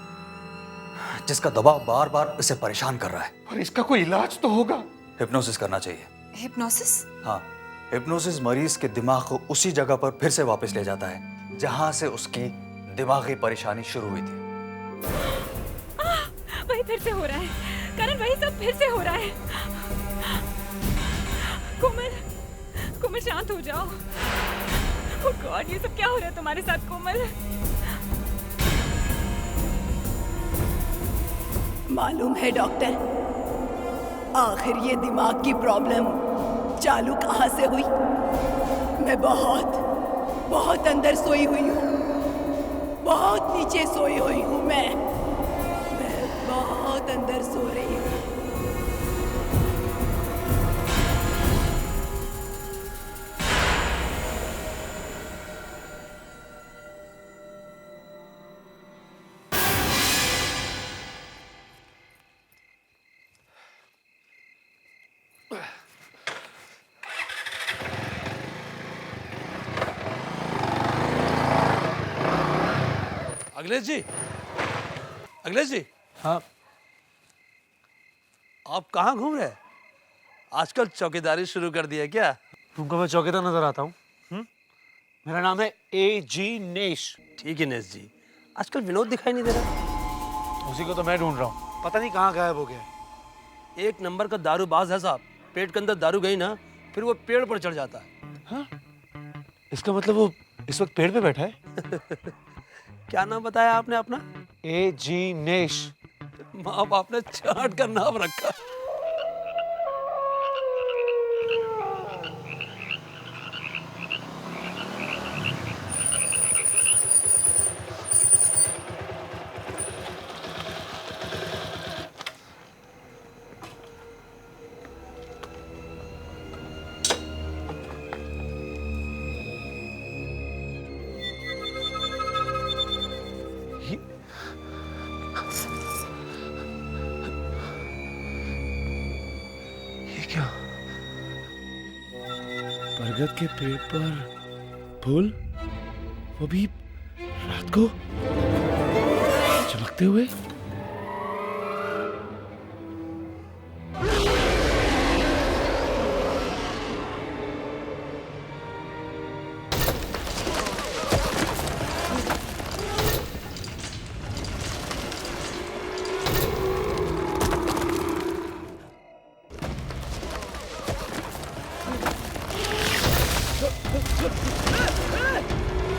जिसका दबाव बार बार इसे परेशान कर रहा है। और इसका कोई इलाज तो होगा? हिप्नोसिस करना चाहिए। हिप्नोसिस? हाँ, हिप्नोसिस मरीज के दिमाग को उसी जगह पर फिर से वापस ले जाता है जहां से उसकी दिमागी परेशानी शुरू हुई थी। वही फिर से हो रहा है करण, वही सब फिर से हो रहा है। कोमल, कोमल शांत हो जाओ। ओह गॉड, ये सब क्या हो रहा है तुम्हारे साथ कोमल? मालूम है डॉक्टर, आखिर ये दिमाग की प्रॉब्लम चालू कहाँ से हुई? मैं बहुत अंदर सोई हुई हूँ, बहुत नीचे सोई हुई हूँ। मैं बहुत अंदर सो रही हूँ। अखिलेश जी, अखिलेश जी। हाँ। आप कहाँ घूम रहे हैं? आजकल चौकीदारी शुरू कर दी है क्या? तुमको मैं चौकीदार नजर आता हूँ? मेरा नाम है A.G. नेश। ठीक है नेश जी, आजकल विनोद दिखाई नहीं दे रहा। उसी को तो मैं ढूंढ रहा हूँ, पता नहीं कहाँ गायब हो गया है। एक नंबर का दारूबाज है साहब। पेट के अंदर दारू गई ना, फिर वो पेड़ पर चढ़ जाता है। हाँ? इसका मतलब वो इस वक्त पेड़ पे बैठा है? क्या नाम बताया आपने अपना? A.G. नेश। माँ बाप ने चाट का नाम रखा। बरगद के पेड़ पर फूल, वो भी रात को चमकते हुए।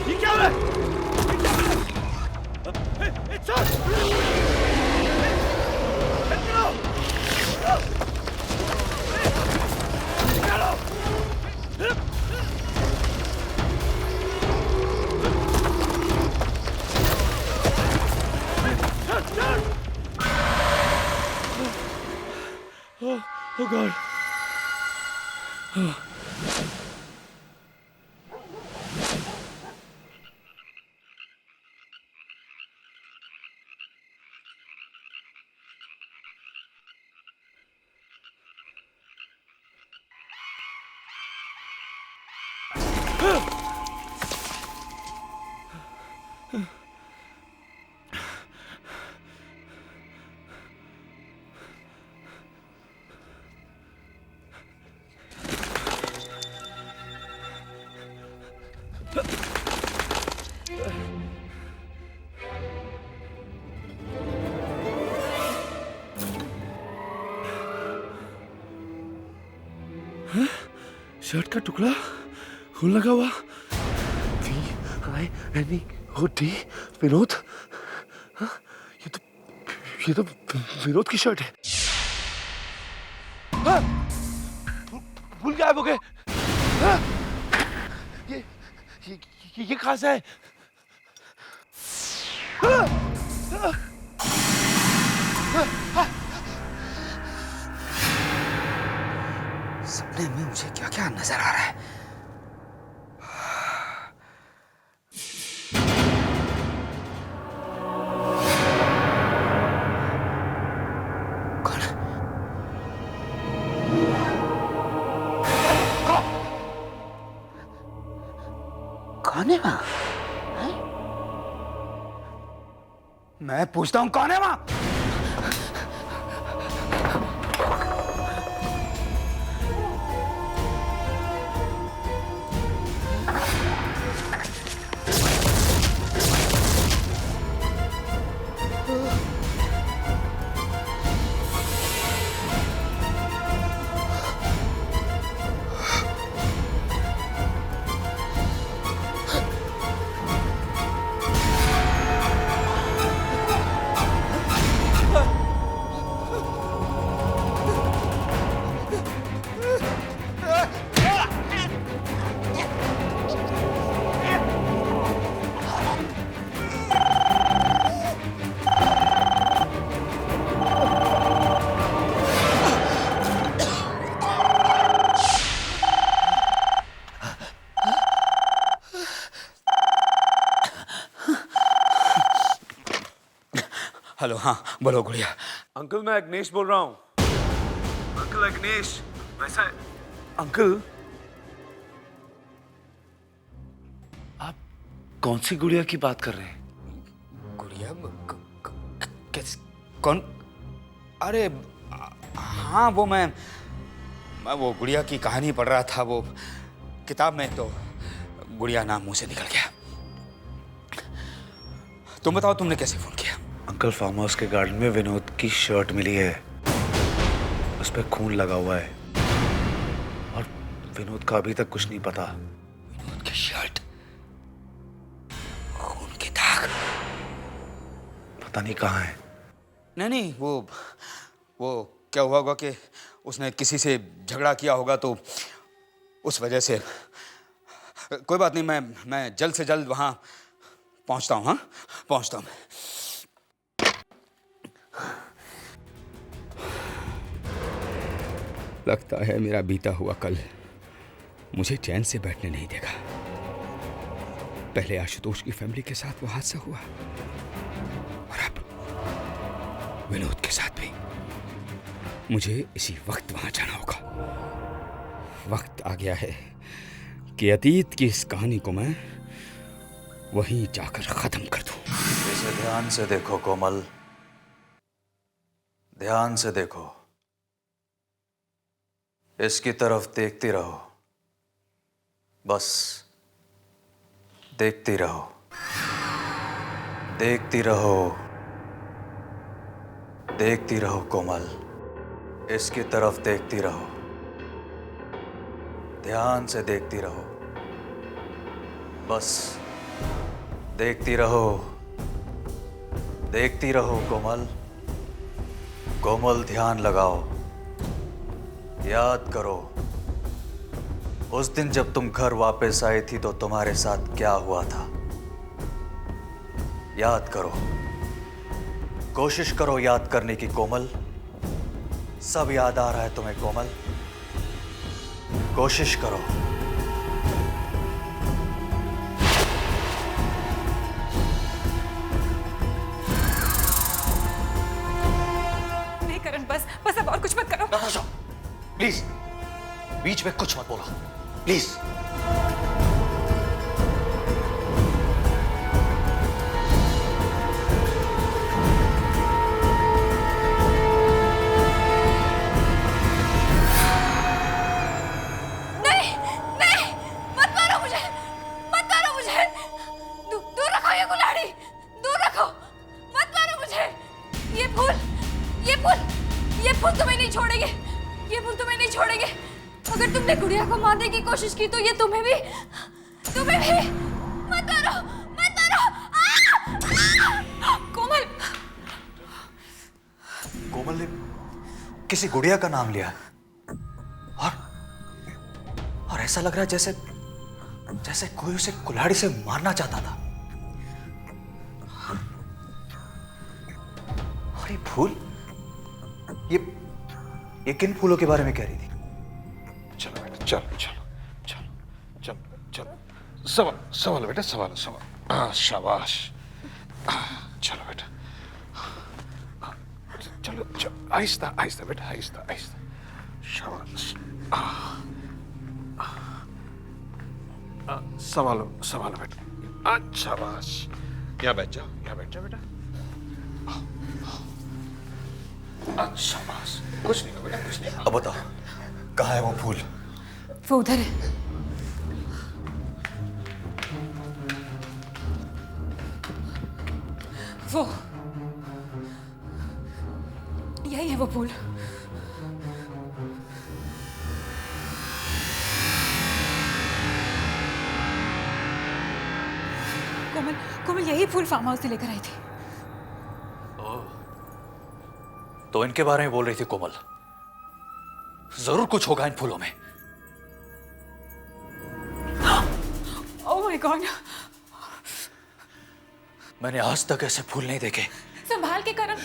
ये क्या हो रहा है? Oh God. शर्ट का टुकड़ा खून लगा हुआ। V-I-N-E-O-D विनोद। हाँ? ये तो विनोद की शर्ट है। हाँ? भूल गायब हो गए। हाँ? ये कहाँ से है? हाँ? हाँ? हाँ? सपने में मुझे क्या क्या नजर आ रहा है। कौन है? कौन है वहां? मैं पूछता हूं कौन है वहां? हेलो, हाँ बोलो गुड़िया। अंकल मैं अग्नेश बोल रहा हूँ। अंकल अग्नेश, वैसा अंकल आप कौन सी गुड़िया की बात कर रहे हैं? कौन? अरे हाँ, वो मैं वो गुड़िया की कहानी पढ़ रहा था वो किताब में, तो गुड़िया नाम मुंह से निकल गया। तुम बताओ, तुमने कैसे फोन किया? अंकल, फार्म हाउस के गार्डन में विनोद की शर्ट मिली है, उस पर खून लगा हुआ है और विनोद का अभी तक कुछ नहीं पता। विनोद की शर्ट, खून के दाग, पता नहीं कहाँ है। नहीं, वो क्या हुआ होगा कि उसने किसी से झगड़ा किया होगा, तो उस वजह से। कोई बात नहीं, मैं जल्द से जल्द वहां पहुंचता हूं। हाँ, पहुंचता हूं। लगता है मेरा बीता हुआ कल मुझे चैन से बैठने नहीं देगा। पहले आशुतोष की फैमिली के साथ वो हादसा हुआ और अब विनोद के साथ भी। मुझे इसी वक्त वहां जाना होगा। वक्त आ गया है कि अतीत की इस कहानी को मैं वहीं जाकर खत्म कर दूं। इसे ध्यान से देखो कोमल, ध्यान से देखो। इसकी तरफ देखती रहो, बस देखती रहो, देखती रहो, देखती रहो कोमल, इसकी तरफ देखती रहो, ध्यान से देखती रहो, बस देखती रहो, देखती रहो कोमल। कोमल, ध्यान लगाओ, याद करो उस दिन जब तुम घर वापस आई थी तो तुम्हारे साथ क्या हुआ था। याद करो, कोशिश करो याद करने की कोमल। सब याद आ रहा है तुम्हें कोमल, कोशिश करो। नहीं करण, बस अब और कुछ मत करो। प्लीज, बीच में कुछ मत बोलो, प्लीज। अगर तुमने गुड़िया को मारने की कोशिश की तो ये तुम्हें भी मत मारो, मत मारो। कोमल, कोमल ने किसी गुड़िया का नाम लिया और ऐसा लग रहा है जैसे कोई उसे कुल्हाड़ी से मारना चाहता था। और ये फूल, ये किन फूलों के बारे में कह रही थी? चलो बेटा, चलो चलो चलो चलो चलो, सवाल बेटा, सवाल। शाबाश। चलो बेटा, चलो चलो, आहिस्ता आहिस्ता बेटा, आहिस्ता आहिस्ता। शाबाश। संभालो बेटा। शाबाश। यहाँ बैठ जाओ, बेटा। शाबाश। कुछ नहीं बेटा, कुछ नहीं। अब बताओ, कहाँ है वो फूल? वो उधर है। वो यही है वो फूल। कोमल यही फूल फार्म हाउस से लेकर आई थी। तो इनके बारे में बोल रही थी कोमल। जरूर कुछ होगा इन फूलों में। ओह माय गॉड, मैंने आज तक ऐसे फूल नहीं देखे। संभाल के करण।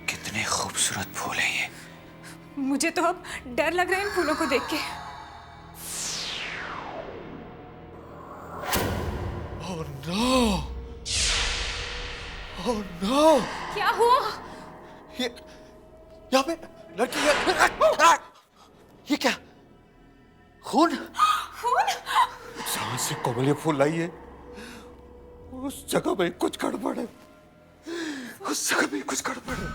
कितने खूबसूरत फूल हैं ये। मुझे तो अब डर लग रहा है इन फूलों को देख के। Oh no, oh no. क्या हुआ? ये यहाँ पे लड़की है। ये क्या? खून? जहां से कोमल ये फूल लाई है उस जगह में कुछ गड़बड़ है। उस जगह भी कुछ गड़बड़ है।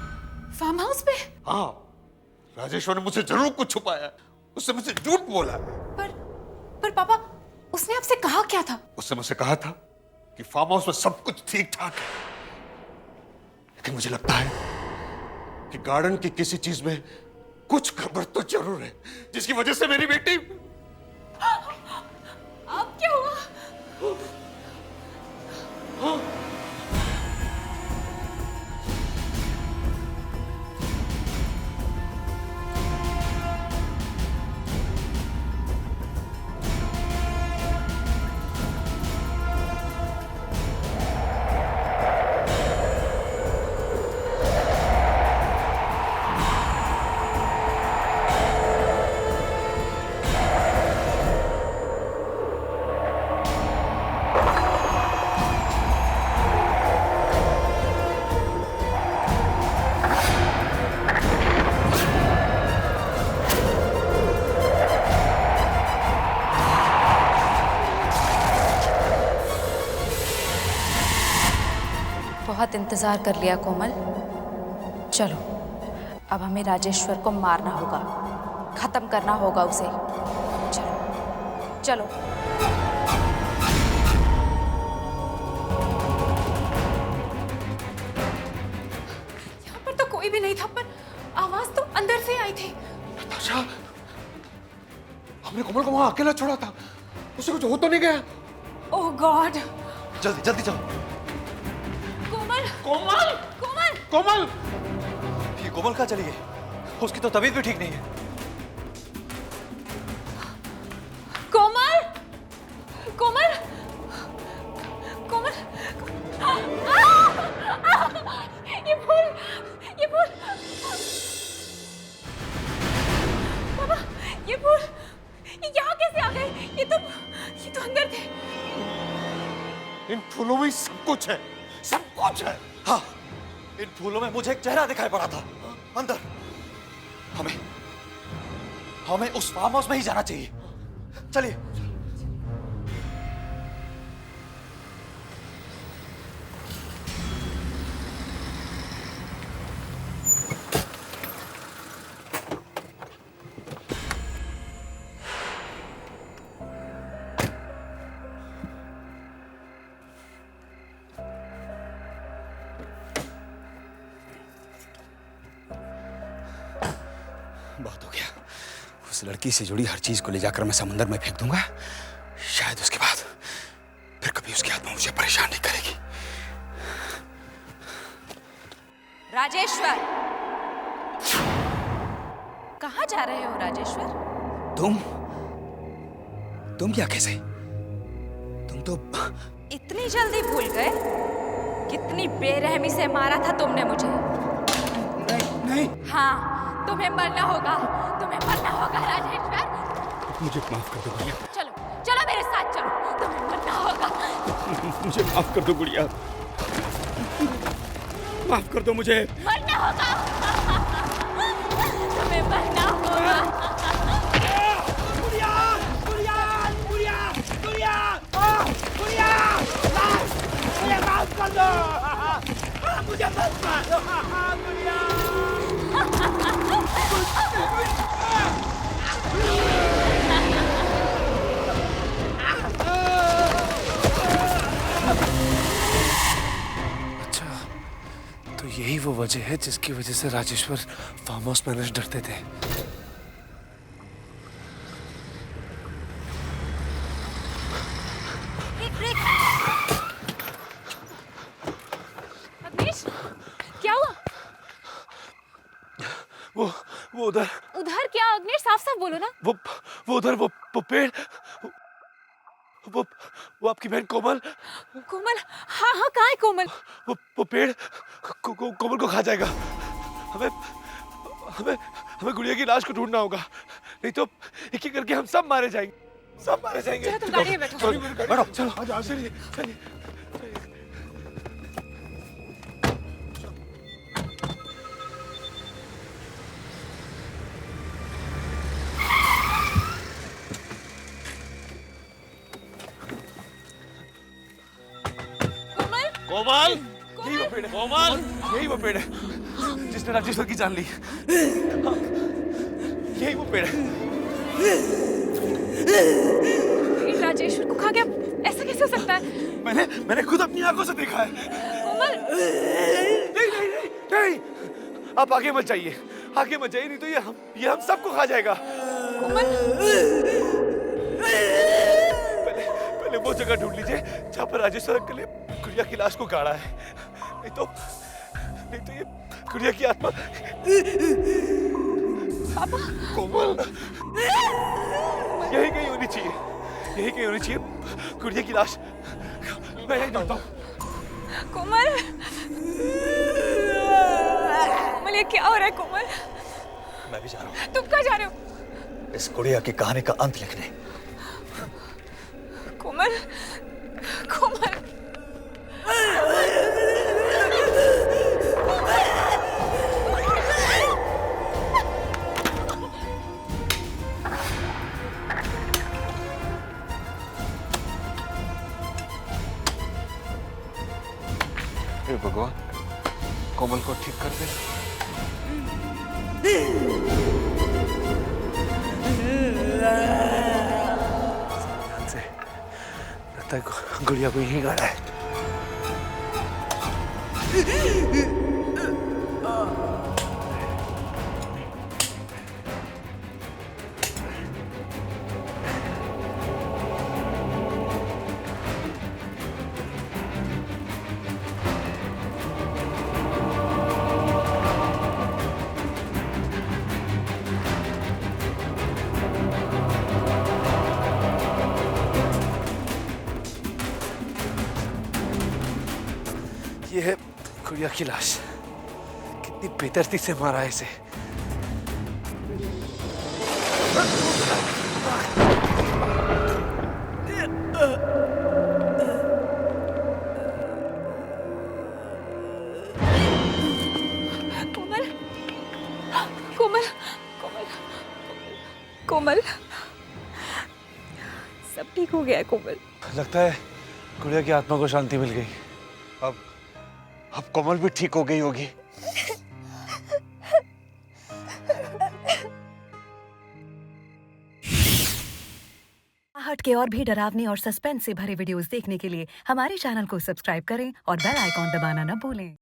फार्म हाउस पे? हाँ, राजेश्वर ने मुझसे जरूर कुछ छुपाया। उसने मुझसे झूठ बोला। पर पापा, उसने आपसे कहा क्या था? उसने मुझसे कहा था कि फार्म हाउस में सब कुछ ठीक ठाक है, लेकिन मुझे लगता है कि गार्डन की किसी चीज में कुछ गड़बड़ तो जरूर है, जिसकी वजह से मेरी बेटी। अब क्या हुआ? बहुत इंतजार कर लिया कोमल, चलो अब हमें राजेश्वर को मारना होगा, खत्म करना होगा उसे। चलो चलो। यहाँ पर तो कोई भी नहीं था, पर आवाज तो अंदर से आई थी। अच्छा, हमने कोमल को वहां अकेला छोड़ा था, उसे कुछ हो तो नहीं गया? ओह गॉड! जल्दी जल्दी चलो। कोमल! कोमल! कोमल! कोमल! ये कोमल कहाँ चली गई? उसकी तो तबीयत भी ठीक नहीं है। कोमल! कोमल! कोमल! ये फूल! ये फूल! बाबा, ये फूल ये यहाँ कैसे आ गए? ये तो अंदर थे। इन फूलों में सब कुछ है, सब कुछ है। हाँ, इन फूलों में मुझे एक चेहरा दिखाई पड़ा था अंदर। हमें उस फार्म हाउस में ही जाना चाहिए। चलिए। बहुत हो गया। उस लड़की से जुड़ी हर चीज को ले जाकर मैं समंदर में फेंक दूंगा। शायद उसके बाद फिर कभी उसकी आत्मा मुझे परेशान नहीं करेगी। राजेश्वर, कहाँ जा रहे हो राजेश्वर? तुम क्या कैसे? तुम तो इतनी जल्दी भूल गए? कितनी बेरहमी से मारा था तुमने मुझे। नहीं। हाँ, तुम्हें मरना होगा, तुम्हें मरना होगा राजेश्वर। मुझे माफ कर दो गुड़िया। चलो चलो मेरे साथ चलो, तुम्हें मरना होगा। मुझे माफ कर दो गुड़िया, माफ कर दो मुझे। मरना होगा, तुम्हें मरना होगा। गुड़िया, गुड़िया, गुड़िया, गुड़िया, गुड़िया, मुझे माफ कर दो, मुझे माफ कर दो, गुड़िया। अच्छा, तो यही वो वजह है जिसकी वजह से राजेश्वर फार्म हाउस मैनेजर डरते थे। अग्निश, क्या हुआ? वो उधर। उधर क्या अग्निश? साफ साफ बोलो ना। वो उधर वो पेड़, वो आपकी बहन कोमल। कोमल? हाँ हाँ, कहाँ है कोमल? वो पेड़ कोमल को खा जाएगा। हमें हमें हमें गुड़िया की लाश को ढूंढना होगा, नहीं तो एक एक करके हम सब मारे जाएंगे, सब मारे जाएंगे। चलो तुम गाड़ी में बैठो। बैठो, चलो चलिए चलिए। कोमल, यही वो पेड़ है कोमल, यही वो पेड़ है जिसने राजेश्वर की जान ली। यही वो पेड़ है। राजेश्वर को खा गया, ऐसा कैसे हो सकता है? मैंने खुद अपनी आंखों से देखा है। कोमल, नहीं नहीं नहीं नहीं, आप आगे मत जाइए, आगे मत जाइए, नहीं तो ये हम सबको खा जाएगा। कोमल, पहले वो जगह ढूंढ लीजिए जहाँ पर राजेश्वर अंकल ने गुड़िया की लाश को गाड़ा है। नहीं तो ये गुड़िया की आत्मा। पापा, कोमल, यही कहीं होनी चाहिए, यही कहीं होनी चाहिए गुड़िया की लाश। मैं यही ढूंढता हूँ। कोमल, कोमल, ये क्या हो रहा है कोमल? मैं भी जा रहा हूँ। तुम कहाँ जा रहे हो? इस गुड़िया की कहानी का अंत लिखने। कोमल, कोमल, हे भगवान, कोमल को ठीक कर दे। ध्यान से, लगता है गुड़िया को यहीं गाड़ा है। ये है गुड़िया की लाश। कितनी बेदर्दी से मारा है इसे। कोमल, कोमल, कोमल, कोमल, सब ठीक हो गया है कोमल। लगता है गुड़िया की आत्मा को शांति मिल गई। अब कोमल भी ठीक हो गई होगी। आहट के और भी डरावने और सस्पेंस से भरे वीडियोस देखने के लिए हमारे चैनल को सब्सक्राइब करें और बेल आइकॉन दबाना न भूलें।